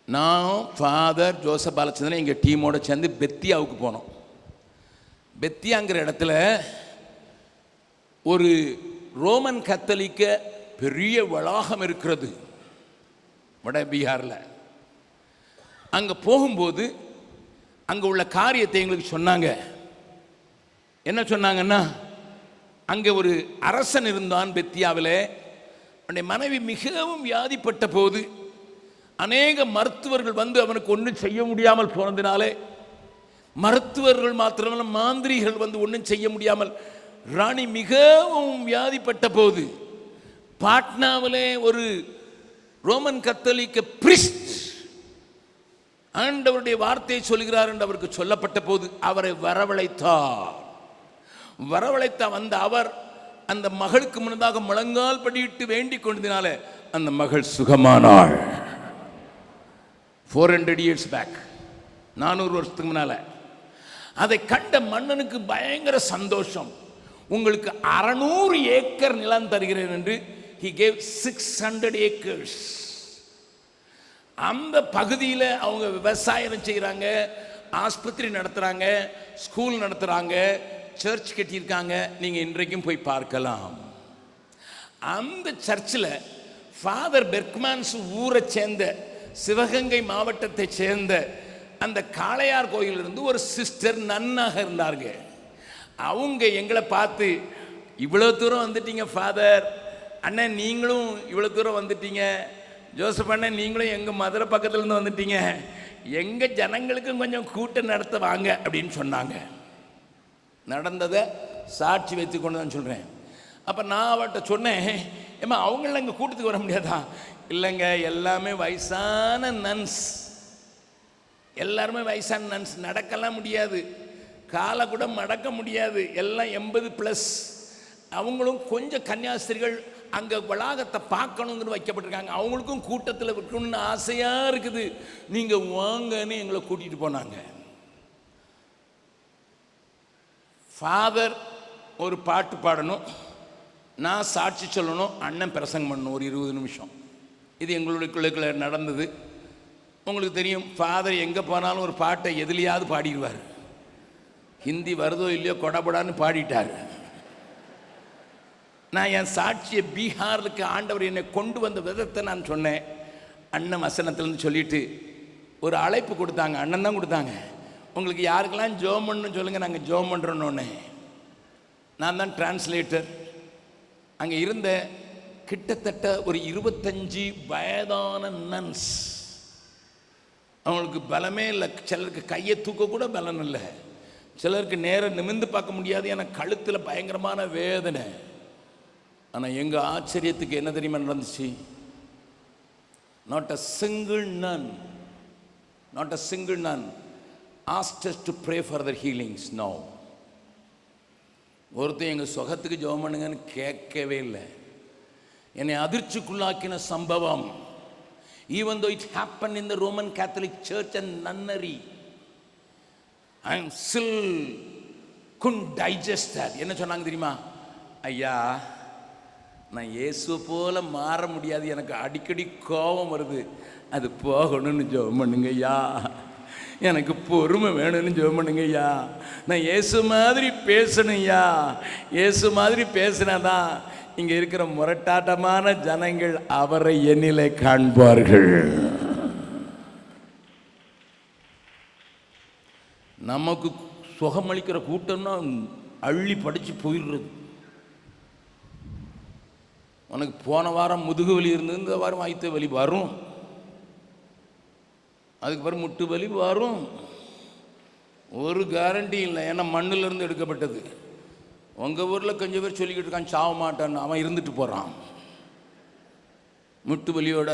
நான் ஃபாதர் ஜோசப் பாலச்சந்திரன் எங்கள் டீமோட சேர்ந்து பெத்தியாவுக்கு போனோம். பெத்தியாங்கிற இடத்துல ஒரு ரோமன் கத்தோலிக்க பெரிய வளாகம் இருக்கிறது வட பீகாரில். அங்கே போகும்போது அங்கே உள்ள காரியத்தை எங்களுக்கு சொன்னாங்க. என்ன சொன்னாங்கன்னா, அங்கே ஒரு அரசன் இருந்தான் பெத்தியாவில். அவனுடைய மனைவி மிகவும் வியாதிப்பட்ட போது அநேக மருத்துவர்கள் வந்து அவனுக்கு ஒன்றும் செய்ய முடியாமல் போனதினாலே, மருத்துவர்கள் மாத்திரமல்ல மாந்திரிகள் வந்து ஒன்றும் செய்ய முடியாமல் ராணி மிகவும் வியாதிப்பட்ட போது பாட்னாவிலே ஒரு ரோமன் கத்தோலிக்க பிரிஸ்ட் ஆண்டவருடைய வார்த்தையை சொல்கிறார் என்று அவருக்கு சொல்லப்பட்ட போது அவரை வரவழைத்தார். வந்த அவர் அந்த மகளுக்கு முன்னதாக முழங்கால் படியிட்டு வேண்டிக் கொண்டதினால அந்த மகள் சுகமானாள். 400 years back, 400 வருஷத்துக்கு முன்னால. அதை கண்ட மன்னனுக்கு பயங்கர சந்தோஷம். உங்களுக்கு 600 ஏக்கர் நிலம் தருகிறேன் என்று he gave 600 acres. அந்த பகுதியில் அவங்க விவசாயம் செய்கிறாங்க, ஆஸ்பத்திரி நடத்துகிறாங்க, ஸ்கூல் நடத்துகிறாங்க, சர்ச் கட்டியிருக்காங்க. நீங்கள் இன்றைக்கும் போய் பார்க்கலாம். அந்த சர்ச்சில் ஃபாதர் பெர்க்மேன்ஸ் ஊரை சேர்ந்த சிவகங்கை மாவட்டத்தை சேர்ந்த அந்த காளையார் கோயிலிருந்து ஒரு சிஸ்டர் நன்னாக இருந்தாங்க. அவங்க எங்களை பார்த்து, இவ்வளோ தூரம் வந்துட்டீங்க ஃபாதர், அண்ணன் நீங்களும் இவ்வளோ தூரம் வந்துட்டீங்க, ஜோசப் அண்ணன் நீங்களும் எங்கள் மதுரை பக்கத்துலேருந்து வந்துட்டீங்க, எங்கள் ஜனங்களுக்கும் கொஞ்சம் கூட்டம் நடத்த வாங்க அப்படின்னு சொன்னாங்க. நடந்ததை சாட்சி வைத்து கொண்டு தான் சொல்கிறேன். அப்போ நான் அவர்கிட்ட சொன்னேன், ஏம்மா அவங்கள இங்கே கூட்டத்துக்கு வர முடியாதா? இல்லைங்க, எல்லாமே வயசான நன்ஸ், எல்லாருமே வயசான நன்ஸ், நடக்கலாம் முடியாது, காலை கூட மடக்க முடியாது, எல்லாம் 80+. அவங்களும் கொஞ்சம் கன்னியாஸ்திரிகள் அங்கே வளாகத்தை பார்க்கணுங்கன்னு வைக்கப்பட்டிருக்காங்க. அவங்களுக்கும் கூட்டத்தில் வைக்கணும்னு ஆசையாக இருக்குது, நீங்கள் வாங்கன்னு எங்களை கூட்டிகிட்டு போனாங்க. ஃபாதர் ஒரு பாட்டு பாடணும், நான் சாட்சி சொல்லணும், அண்ணன் பிரசங்கம் பண்ணணும் ஒரு 20 நிமிஷம். இது எங்களுக்குள்ள நடந்தது. உங்களுக்கு தெரியும், ஃபாதர் எங்கே போனாலும் ஒரு பாட்டை எதுலையாவது பாடிடுவார். ஹிந்தி வருதோ இல்லையோ கொடபடான்னு பாடிட்டார். நான் என் சாட்சியை பீகாருக்கு ஆண்டவர் என்னை கொண்டு வந்த விதத்தை நான் சொன்னேன். அண்ணன் வசனத்திலேருந்து சொல்லிட்டு ஒரு அழைப்பு கொடுத்தாங்க. அண்ணன் தான் கொடுத்தாங்க. உங்களுக்கு யாருக்கெல்லாம் ஜோம் பண்ணணும்னு சொல்லுங்கள், நாங்கள் ஜோம் பண்ணுறோன்னு. நான் தான் டிரான்ஸ்லேட்டர். அங்கே இருந்த கிட்டத்தட்ட ஒரு 25 வயதான நன்ஸ், அவங்களுக்கு பலமே இல்லை. சிலருக்கு கையை தூக்க கூட பலம் இல்லை, சிலருக்கு நேரம் நிமிர்ந்து பார்க்க முடியாது, ஏன்னா கழுத்தில் பயங்கரமான வேதனை. ஆனால் எங்கள் ஆச்சரியத்துக்கு என்ன தெரியுமா நடந்துச்சு? Not a single nun, not a single nun asked us to pray for their healings. No. ஒருத்தர் எங்கள் சுகத்துக்கு ஜெபம் பண்ணுங்கன்னு கேட்கவே இல்லை. என்னை அதிர்ச்சிக்குள்ளாக்கின சம்பவம், even though it happened in the Roman Catholic Church and nunnery, I am still couldn't digest that. என்ன சொன்னாங்க தெரியுமா? ஐயா, நான் இயேசு போல மாற முடியாது, எனக்கு அடிக்கடி கோபம் வருது, அது போகணும்னு ஜெபம் பண்ணுங்க ஐயா, எனக்கு பொறுமை வேணும்னு ஜெபம் பண்ணுங்க ஐயா, நான் இயேசு மாதிரி பேசணும் ஐயா, இயேசு மாதிரி பேசினாதான் இங்கே இருக்கிற முரட்டாட்டமான ஜனங்கள் அவரை என்னிலே காண்பார்கள். நமக்கு சுகமளிக்கிற கூட்டம்னா அள்ளி படித்து போயிடுறது. உனக்கு போன வாரம் முதுகு வலி இருந்தது, இந்த வாரம் வயிற்று வலி வரும், அதுக்கு பிறகு முட்டு வலி வரும். ஒரு கேரண்டி இல்லை, ஏன்னா மண்ணிலிருந்து எடுக்கப்பட்டது. உங்கள் ஊரில் கொஞ்சம் பேர் சொல்லிக்கிட்டு இருக்கான் சாவ மாட்டான்னு, அவன் இருந்துட்டு போகிறான். முட்டு வலியோட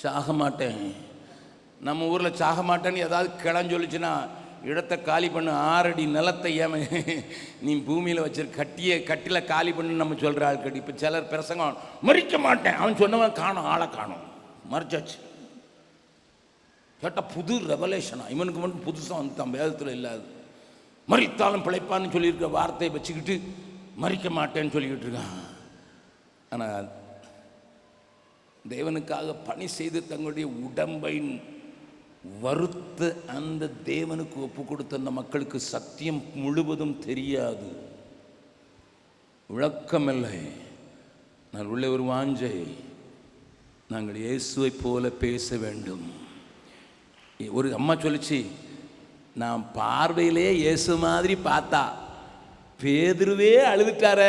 சாக மாட்டேன். நம்ம ஊரில் சாக மாட்டேன்னு ஏதாவது கிளஞ்சு சொல்லிச்சுன்னா, இடத்தை காலி பண்ணு, 6 அடி நிலத்தை ஏம நீ பூமியில் வச்சிரு, கட்டில காலி பண்ணு நம்ம சொல்கிற ஆட்கள். இப்போ சிலர் பிரசங்கம் மறிக்க மாட்டேன், அவன் சொன்னவன் காணும், ஆளை காணும், மறிச்சாச்சு. கேட்டால் புது ரெவலேஷனா, இவனுக்கு மட்டும் புதுசாக வந்துட்டான், வேதத்தில் இல்லாது. மறித்தாலும் பிழைப்பான்னு சொல்லியிருக்க வார்த்தையை வச்சுக்கிட்டு மறிக்க மாட்டேன்னு சொல்லிக்கிட்டு இருக்கான். ஆனால் தேவனுக்காக பணி செய்து தங்களுடைய உடம்பை வருத்த அந்த தேவனுக்கு ஒப்பு கொடுத்த அந்த மக்களுக்கு சத்தியம் முழுவதும் தெரியாது, விளக்கமில்லை. நான் உள்ள ஒரு வாஞ்சை, நாங்கள் இயேசுவை போல பேச வேண்டும். ஒரு அம்மா சொல்லிச்சு, நான் பார்வையிலே இயேசு மாதிரி பார்த்தா பேதுருவே அழுதுட்டார,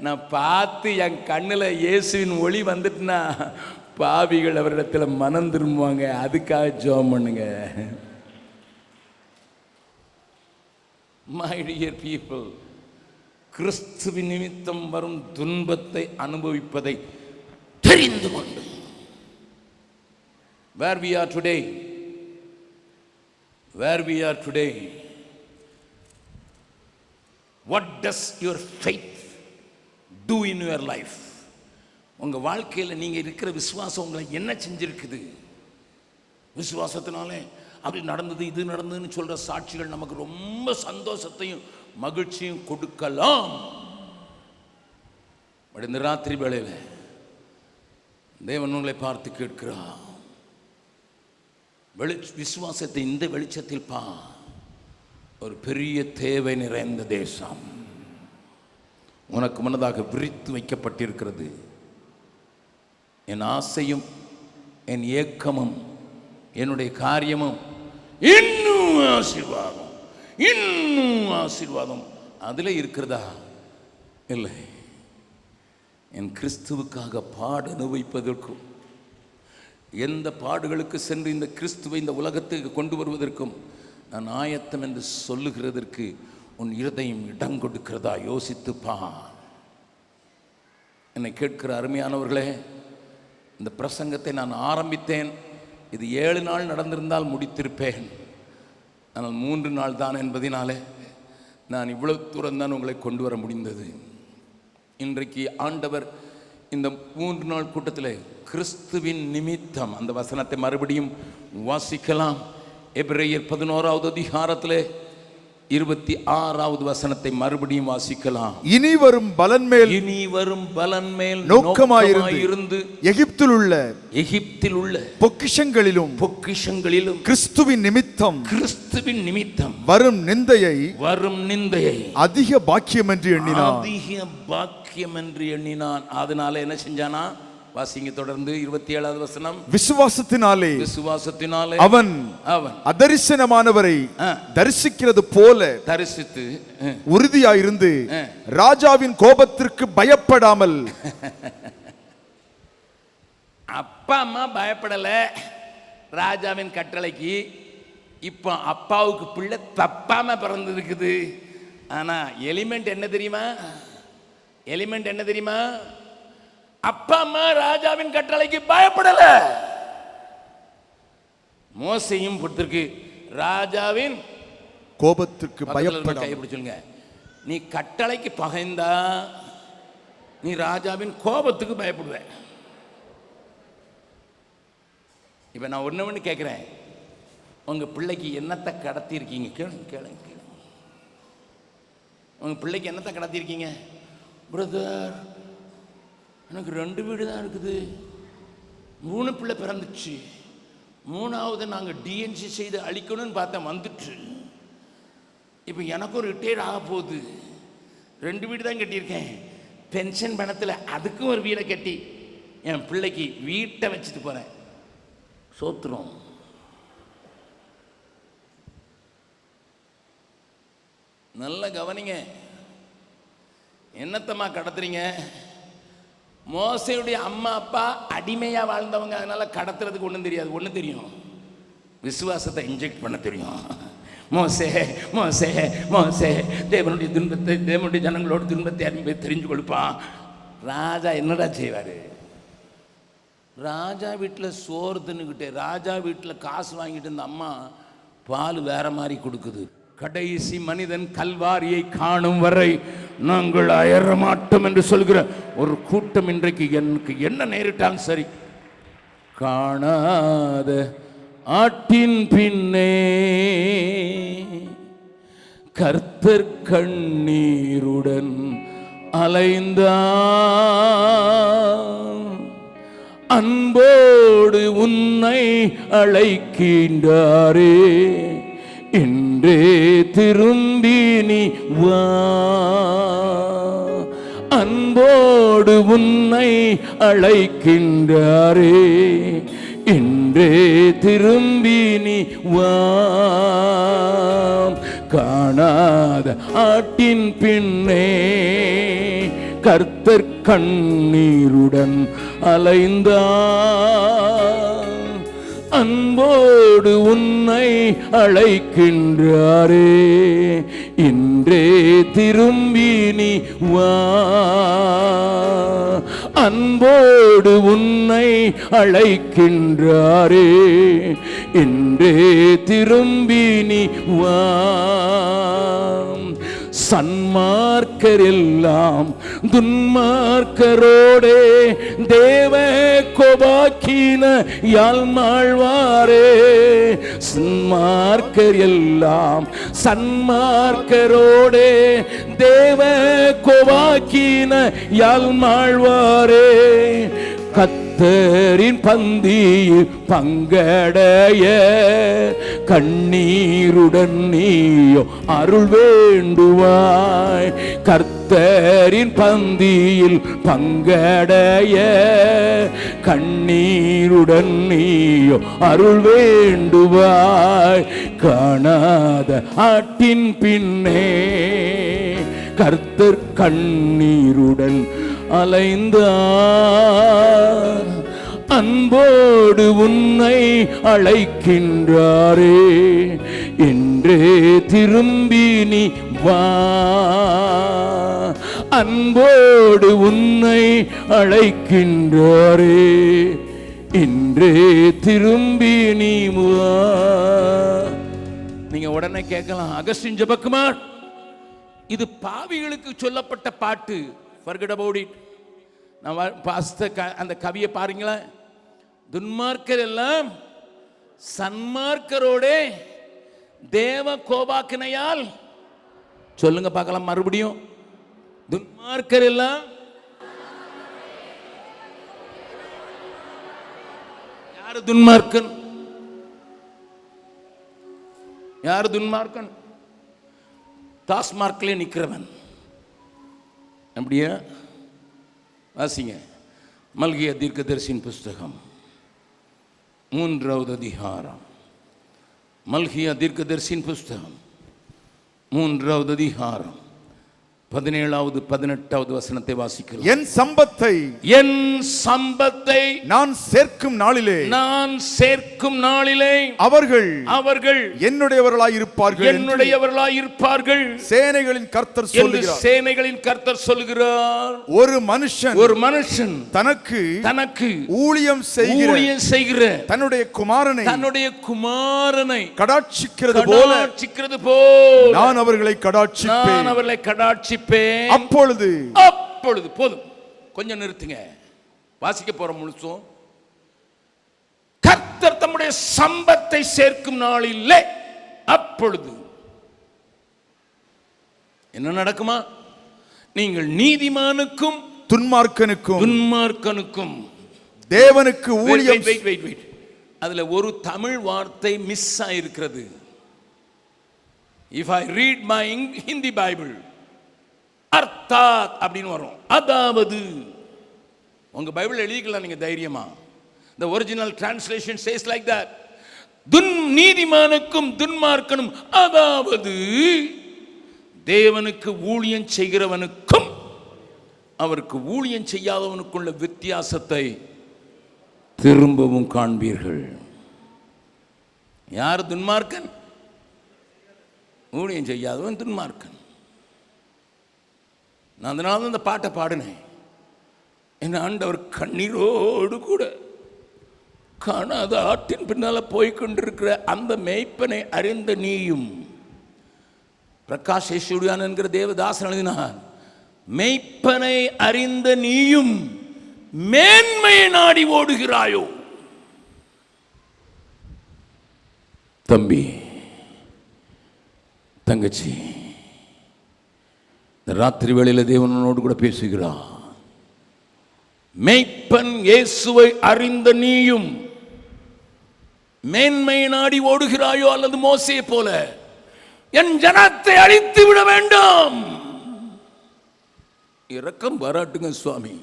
நான் பார்த்து என் கண்ணில் இயேசுவின் ஒளி வந்துட்டுனா பாவிகள் அவரிடத்தில் மனம் திரும்புவாங்க, அதுக்காக ஜெபம் பண்ணுங்க. My dear people, கிறிஸ்துவின் நிமித்தம் வரும் துன்பத்தை அனுபவிப்பதை தெரிந்து கொண்டு, where we are today, what does your faith do in your life? உங்கள் வாழ்க்கையில் நீங்கள் இருக்கிற விசுவாசம் உங்களை என்ன செஞ்சிருக்குது? விசுவாசத்தினாலே அப்படி நடந்தது இது நடந்ததுன்னு சொல்கிற சாட்சிகள் நமக்கு ரொம்ப சந்தோஷத்தையும் மகிழ்ச்சியும் கொடுக்கலாம். இந்த ராத்திரி வேளையில் தேவன் உங்களை பார்த்து கேட்கிறார், விசுவாசத்தை இந்த வெளிச்சத்தில் பா. ஒரு பெரிய தேவை நிறைந்த தேசம் உனக்கு முன்னதாக விரித்து வைக்கப்பட்டிருக்கிறது. என் ஆசையும் என் ஏக்கமும் என்னுடைய காரியமும் இன்னும் ஆசீர்வாதம், இன்னும் ஆசீர்வாதம் அதில் இருக்கிறதா? இல்லை. என் கிறிஸ்துவுக்காக பாட அனுபவிப்பதற்கும், எந்த பாடுகளுக்கு சென்று இந்த கிறிஸ்துவை இந்த உலகத்துக்கு கொண்டு வருவதற்கும் நான் ஆயத்தம் என்று சொல்லுகிறதற்கு உன் இருதயம் இடம் கொடுக்கிறதா? யோசித்துப்பா. என்னை கேட்கிற அருமையானவர்களே, இந்த பிரசங்கத்தை நான் ஆரம்பித்தேன், இது 7 நாள் நடந்திருந்தால் முடித்திருப்பேன். ஆனால் 3 நாள் தான் என்பதினாலே நான் இவ்வளவு தூரம் தான் உங்களை கொண்டு வர முடிந்தது. இன்றைக்கு ஆண்டவர் இந்த 3 நாள் கூட்டத்தில் கிறிஸ்துவின் நிமித்தம், அந்த வசனத்தை மறுபடியும் வாசிக்கலாம். எபிரேயர் 11வது அதிகாரத்தில் 26வது வசனத்தை மறுபடியும் வாசிக்கலாம். இனி வரும் பலன் மேல் நோக்கமாயிருந்து எகிப்தில் உள்ள பொக்கிஷங்களிலும் கிறிஸ்துவின் நிமித்தம் வரும் நிந்தையை அதிக பாக்கியம் என்று எண்ணினான். அதனால என்ன செஞ்சானா? வாசிங்க தொடர்ந்து 27வது வசனம். விசுவாசத்தினாலே அவன் அதரிசனமானவரை தரிசிக்கிறது போல தரிசித்து உறுதியாயிருந்து ராஜாவின் கோபத்திற்கு பயப்படாமல். அப்பா அம்மா பயப்படல ராஜாவின் கட்டளைக்கு. இப்போ அப்பாவுக்கு பிள்ளை தப்பாம பிறந்திருக்குது. ஆனா எலிமெண்ட் என்ன தெரியுமா? அப்பா அம்மா ராஜாவின் கட்டளைக்கு பயப்படல. மோசையும் பொறுத்திருக்கு ராஜாவின் கோபத்திற்கு பயப்பட. கைப்பிடிச்சுங்க. நீ கட்டளைக்கு பகைந்தா நீ ராஜாவின் கோபத்துக்கு பயப்படுவ. இப்ப நான் ஒண்ணு கேட்கிறேன், உங்க பிள்ளைக்கு என்னத்தை கடத்தி இருக்கீங்க? கேளுங்க கேளுங்க கேளுங்க. உங்க பிள்ளைக்கு என்னத்தை கடத்தி இருக்கீங்க? பிரதர், எனக்கு 2 வீடு தான் இருக்குது, 3 பிள்ளை பிறந்துச்சு, 3வது நாங்கள் டிஎன்சி செய்து அழிக்கணும்னு பார்த்தா வந்துட்டு, இப்போ எனக்கும் ரிட்டையர்ட் ஆக போகுது, 2 வீடு தான் கட்டியிருக்கேன், பென்ஷன் பணத்தில் அதுக்கும் ஒரு வீடை கட்டி என் பிள்ளைக்கு வீட்டை வச்சுட்டு போகிறேன். சோத்துரும். நல்ல கவனிங்க, என்னத்தம்மா கடத்துறீங்க? மோசையுடைய அம்மா அப்பா அடிமையாக வாழ்ந்தவங்க, அதனால கடத்துறதுக்கு ஒன்றும் தெரியாது. ஒன்றும் தெரியும், விசுவாசத்தை இன்ஜெக்ட் பண்ண தெரியும். மோசே மோசே மோசே தேவனுடைய துன்பத்தை, தேவனுடைய ஜனங்களோட துன்பத்தை அறிந்து தெரிஞ்சு கொடுப்பான். ராஜா என்னடா செய்வார்? ராஜா வீட்டில் சோறு தின்னுக்கிட்டே, ராஜா வீட்டில் காசு வாங்கிட்டு இருந்த அம்மா பால் வேற மாதிரி கொடுக்குது. கடைசி மனிதன் கல்வாரியை காணும் வரை நாங்கள் அயர மாட்டோம் என்று சொல்கிற ஒரு கூட்டம் இன்றைக்கு எனக்கு என்ன நேரிட்டாலும் சரி, காணாத ஆட்டின் பின்னே கர்த்தர் கண்ணீருடன் அலைந்தான், அன்போடு உன்னை அழைக்கின்றாரே, இன்றே திரும்பி நீ வா, அன்போடு உன்னை அழைக்கின்றாரே, இன்றே திரும்பி நீ வா, காணாத ஆட்டின் பின்னே கர்த்தர் கண்ணீருடன் அலைந்தான், அன்போடு உன்னை அழைக்கின்றாரே, இன்றே திரும்பி நீ வா, அன்போடு உன்னை அழைக்கின்றாரே, இன்றே திரும்பி நீ வா. சன்மார்க்கர் எல்லாம் துன்மார்க்கரோடே தேவ கோபாக்கின யாழ்மாழ்வாரே, சன்மார்க்கர் எல்லாம் சன்மார்க்கரோடே தேவ கோபாக்கின யாழ்மாழ்வாரே, கர்த்தரின் பந்தியில் பங்கடைய கண்ணீருடன் நீயோ அருள் வேண்டுவாய், கர்த்தரின் பந்தியில் பங்கடைய கண்ணீருடன் நீயோ அருள் வேண்டுவாய், காணாத ஆட்டின் பின்னே கர்த்தர் கண்ணீருடன் அலைந்தார், அன்போடு உன்னை அழைக்கின்றாரே, என்றே திரும்பி நீ வா, அன்போடு உன்னை அழைக்கின்றாரே, என்றே திரும்பி நீ வா. நீங்க உடனே கேட்கலாம், அகஸ்டின் ஜெபக்குமார், இது பாவிகளுக்கு சொல்லப்பட்ட பாட்டு, forget about it. நான் அந்த கவியை பாருங்களேன், துன்மார்க்கர் எல்லாம் சன்மார்க்கரோட தேவ கோபாக்கினையால், சொல்லுங்க பார்க்கலாம் மறுபடியும், துன்மார்க்கர் எல்லாம் யாரு துன்மார்க்கன்? யாரு துன்மார்க்கன்? டாஸ்மார்க்ல நிக்கிறவன். அப்படியா? வாசிங்க மல்கியா தீர்க்கதரிசியின் புஸ்தகம் 3வது அதிகாரம். மல்கியா தீர்க்கதரிசியின் புஸ்தகம் 3வது அதிகாரம் 17வது 18வது வசனத்தை வாசிக்கலாம். என் சம்பத்தை நான் சேர்க்கும் நாளிலே அவர்கள் என்னுடையவர்களாயிருப்பார்கள் சேனைகளின் கர்த்தர் சொல்லுகிறார். ஒரு மனுஷன் தனக்கு ஊழியம் செய்கிற தன்னுடைய குமாரனை கடாட்சிக்கிறது போல நான் அவர்களை கடாட்சிப்பேன். அப்பொழுது போதும், கொஞ்சம் நிறுத்துங்க. வாசிக்க போற முழுசும். கர்த்தர் தம்முடைய சம்பத்தை சேர்க்கும் நாளிலே அப்பொழுது என்ன நடக்குமா? நீங்கள் நீதிமானுக்கும் துன்மார்க்கனுக்கும் தேவனுக்கு ஊழியம். அதுல ஒரு தமிழ் வார்த்தை மிஸ் ஆயிருக்கிறது. If I read my Hindi Bible, அர்த்தாத் அப்படின்னு வரும். அதாவது உங்க பைபிள் எழுதிக்கலாம் நீங்க தைரியமா. The original translation says like that. நீதிமானுக்கும் துன்மார்க்கனும், அதாவது தேவனுக்கு ஊழியம் செய்கிறவனுக்கும் அவருக்கு ஊழியம் செய்யாதவனுக்குள்ள வித்தியாசத்தை திரும்பவும் காண்பீர்கள். யார் துன்மார்க்கன்? ஊழியம் செய்யாதவன் துன்மார்க்கன். நான் அதனால இந்த பாட்டை பாடினேன். என் ஆண்டவர் கண்ணீரோடு கூட காணாத ஆட்டின் பின்னால போய்கொண்டிருக்கிற அந்த மேய்ப்பனை அறிந்த நீயும், பிரகாஷ் யேசுடியான் என்கிற தேவதாசன் எழுதினார், மேய்ப்பனை அறிந்த நீயும் மேன்மையை நாடி ஓடுகிறாயோ? தம்பி, தங்கச்சி, இந்த ராத்திரி வேளையில் தேவனோடு கூட பேசுகிறார். மேய்ப்பன் இயேசுவை அறிந்த நீயும் மேன்மை நாடி ஓடுகிறாயோ? அல்லது மோசே போல என் ஜனத்தை அழித்து விட வேண்டும்? இரக்கம் பாராட்டுங்க சுவாமி.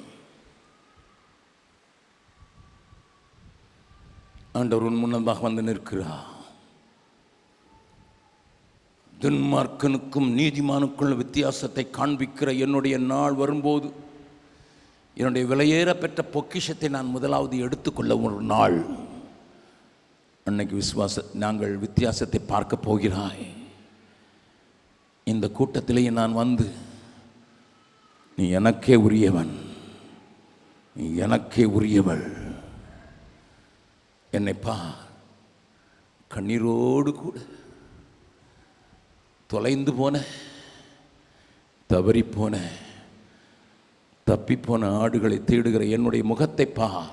ஆண்டவர் உன் முன்னதாக வந்து நிற்கிறார். துன்மார்க்கனுக்கும் நீதிமானுக்குள்ள வித்தியாசத்தை காண்பிக்கிற என்னுடைய நாள் வரும்போது, என்னுடைய விலையேற பெற்ற பொக்கிஷத்தை நான் முதலாவது எடுத்துக்கொள்ள ஒரு நாள், அன்னைக்கு நாங்கள் வித்தியாசத்தை பார்க்க போகிறாய். இந்த கூட்டத்திலேயே நான் வந்து, நீ எனக்கே உரியவன், நீ எனக்கே உரியவள், என்னை கண்ணீரோடு கூட தொலைந்து போன, தவறி போன, தப்பிப்போன ஆடுகளை தேடுகிற என்னுடைய முகத்தை பார்.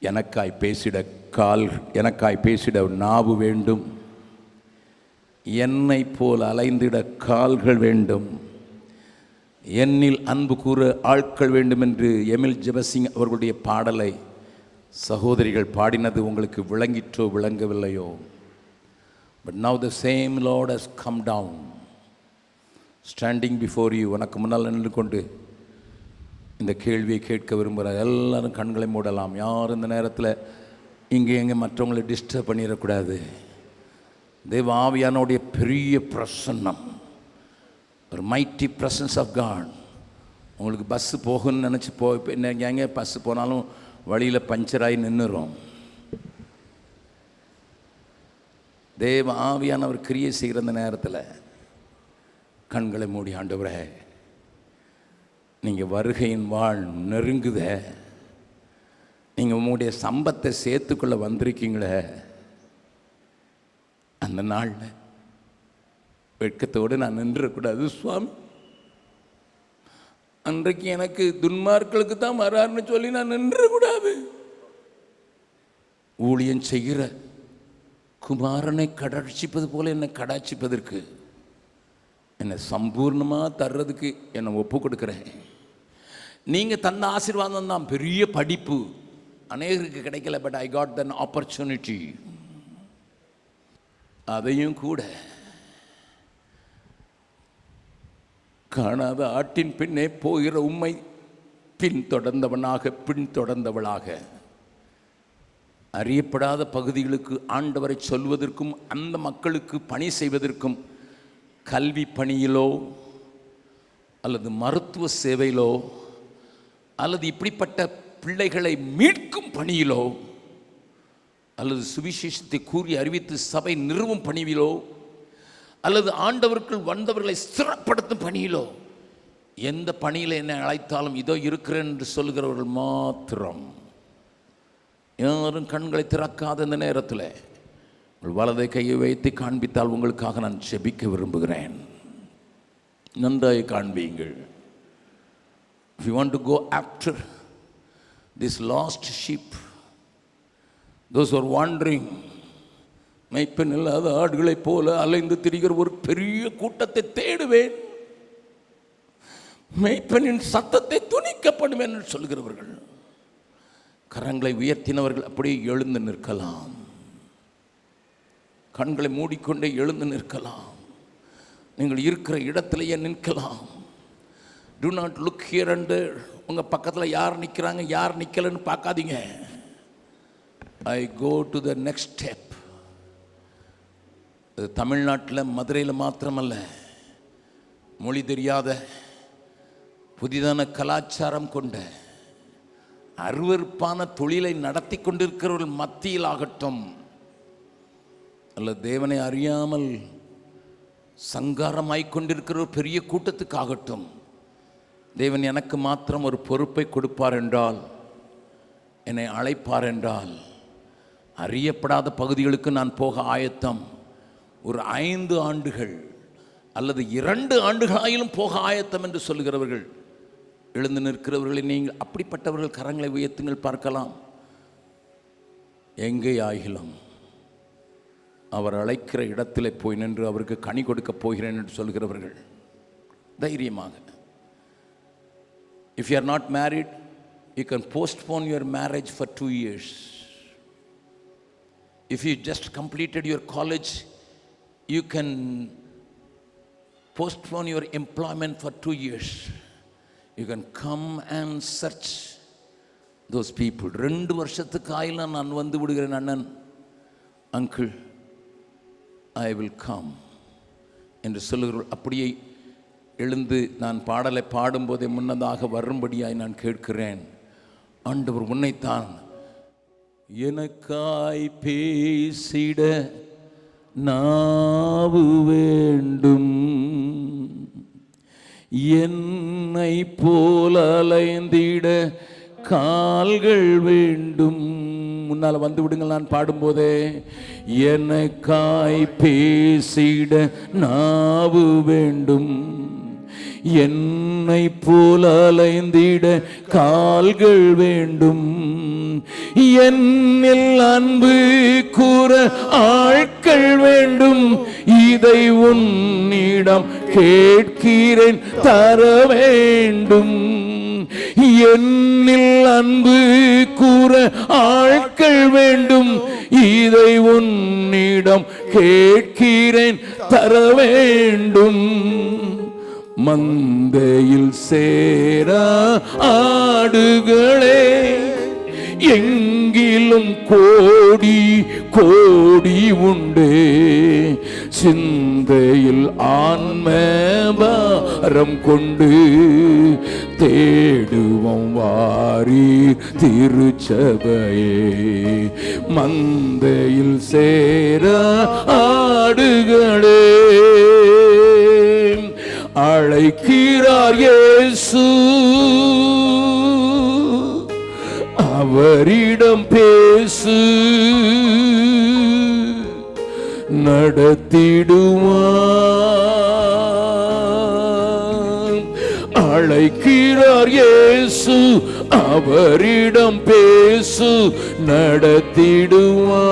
எனக்காய் பேசிட நாவு வேண்டும், என்னை போல் அலைந்திட கால்கள் வேண்டும், என்னில் அன்பு கூற ஆட்கள் வேண்டும் என்று எமில் ஜெபசிங் அவர்களுடைய பாடலை சகோதரிகள் பாடினது உங்களுக்கு விளங்கிற்றோ விளங்கவில்லையோ? But now the same Lord has come down, standing before you. உனக்கு முன்னால் நின்று கொண்டு இந்த கேள்வியை கேட்க விரும்புகிறார். எல்லாரும் கண்களை மூடலாம். யாரும் இந்த நேரத்தில் இங்கே எங்கே மற்றவங்களை டிஸ்டர்ப் பண்ணிடக்கூடாது. தேவ ஆவியானோடைய பெரிய பிரசன்னம், ஒரு மைட்டி பிரசன்ஸ் ஆஃப் காட். உங்களுக்கு பஸ்ஸு போகணும்னு நினச்சி எங்கே பஸ்ஸு போனாலும் வழியில் பஞ்சராகி நின்றுரும். தேவ ஆவியானவர் கிரியை செய்கிற அந்த நேரத்தில் கண்களை மூடி, ஆண்டவரே நீங்கள் வருகையின் வாழ் நெருங்குத, நீங்கள் உங்களுடைய சம்பத்தை சேர்த்துக்குள்ள வந்திருக்கீங்களே, அந்த நாளில் வெட்கத்தோடு நான் நின்றக்கூடாது சுவாமி. அன்றைக்கு எனக்கு துன்மார்களுக்கு தான் வராருன்னு சொல்லி நான் நின்றக்கூடாது. ஊழியம் செய்கிற குமாரனை கடாட்சிப்பது போல என்னை கடாட்சிப்பதற்கு, என்னை சம்பூர்ணமாக தர்றதுக்கு என்னை ஒப்பு கொடுக்குறேன். நீங்கள் தந்த ஆசீர்வாதம் தான் பெரிய படிப்பு, அநேகருக்கு கிடைக்கல. But I got the opportunity. அதையும் கூட காணாத ஆட்டின் பின்னே போகிற உம்மை பின்தொடர்ந்தவளாக அறியப்படாத பகுதிகளுக்கு ஆண்டவரை சொல்வதற்கும் அந்த மக்களுக்கு பணி செய்வதற்கும் கல்வி பணியிலோ அல்லது மருத்துவ சேவையிலோ அல்லது இப்படிப்பட்ட பிள்ளைகளை மீட்கும் பணியிலோ அல்லது சுவிசேஷத்தை கூறி அறிவித்து சபை நிறுவும் பணியிலோ அல்லது ஆண்டவருக்குள் வந்தவர்களை ஸ்திரப்படுத்தும் பணியிலோ, எந்த பணியில் என்னை அழைத்தாலும் இதோ இருக்கிறேன் என்று சொல்கிறவர்கள் மாத்திரம். யாரும் கண்களை திறக்காத இந்த நேரத்தில் உங்கள் வலதை கையை வைத்து காண்பித்தால் உங்களுக்காக நான் ஜெபிக்க விரும்புகிறேன். நன்றாய் காண்பீங்கள். If you want to go after this lost sheep, those who are wandering, மெய்ப்பன் இல்லாத ஆடுகளைப் போல அலைந்து திரிகிற ஒரு பெரிய கூட்டத்தை தேடுவேன், மெய்ப்பனின் சத்தத்தை துணிக்கப்படுவேன் என்று சொல்கிறவர்கள், கரங்களை உயர்த்தினவர்கள் அப்படியே எழுந்து நிற்கலாம். கண்களை மூடிக்கொண்டே எழுந்து நிற்கலாம். நீங்கள் இருக்கிற இடத்திலேயே நிற்கலாம். Do not look here and there. உங்கள் பக்கத்தில் யார் நிற்கிறாங்க யார் நிற்கலன்னு பார்க்காதீங்க. I go to the next step. தமிழ்நாட்டில் மதுரையில் மாத்திரமல்ல, மொழி தெரியாத புதிதான கலாச்சாரம் கொண்ட அருவருப்பான தொழிலை நடத்தி கொண்டிருக்கிறவர்கள் மத்தியில் ஆகட்டும், அல்ல தேவனை அறியாமல் சங்காரமாய் கொண்டிருக்கிற ஒரு பெரிய கூட்டத்துக்காகட்டும், தேவன் எனக்கு மாத்திரம் ஒரு பொறுப்பை கொடுப்பார் என்றால், என்னை அழைப்பார் என்றால், அறியப்படாத பகுதிகளுக்கு நான் போக ஆயத்தம். ஒரு 5 ஆண்டுகள் அல்லது 2 ஆண்டுகளாயிலும் போக ஆயத்தம் என்று சொல்கிறவர்கள், எழுந்து நிற்கிறவர்களை நீங்கள் அப்படிப்பட்டவர்கள் கரங்களை உயர்த்துங்கள் பார்க்கலாம். எங்கே ஆகிலும் அவர் அழைக்கிற இடத்திலே போய் நின்று அவருக்கு கனி கொடுக்க போகிறேன் என்று சொல்கிறவர்கள் தைரியமாக. If you are not married, you can postpone your marriage for 2 years. If you just completed your college, you can postpone your employment for 2 years. You can come and search those people. 2 வருஷத்துக்கு ஆயில நான் வந்து விடுகிறேன் அண்ணன், uncle, I will come என்று சொல்லுகிறோம். அப்படியே எழுந்து நான் பாடலை பாடும்போதே முன்னதாக வரும்படியாய் நான் கேட்கிறேன். ஆண்டவர் உன்னைத்தான் எனக்காய் பேசிட நாவு வேண்டும், என்னை போல அலைந்திட கால்கள் வேண்டும். முன்னால் வந்து விடுங்கள் நான் பாடும்போதே. எனக்காய் பேசிட நாவு வேண்டும், என்னை போல அலைந்திட கால்கள் வேண்டும், என்னில் அன்பு கூற ஆட்கள் வேண்டும், இதை உன்னிடம் கேட்கிறேன் தர வேண்டும். என்னில் அன்பு கூற ஆட்கள் வேண்டும், இதை உன்னிடம் கேட்கிறேன் தர வேண்டும். மந்தையில் சேர ஆடுகளே எங்கிலும் கோடி கோடி உண்டு, சிந்தையில் ஆன்மபாரம் கொண்டு தேடுவோம் வாரி திருச்சபையே. மந்தையில் சேர ஆடுகளே அழைக்கிறார் இயேசு, அவரிடம் பேசு, நடத்திடுவார். அழைக்கிறார் இயேசு, அவரிடம் பேசு, நடத்திடுவார்.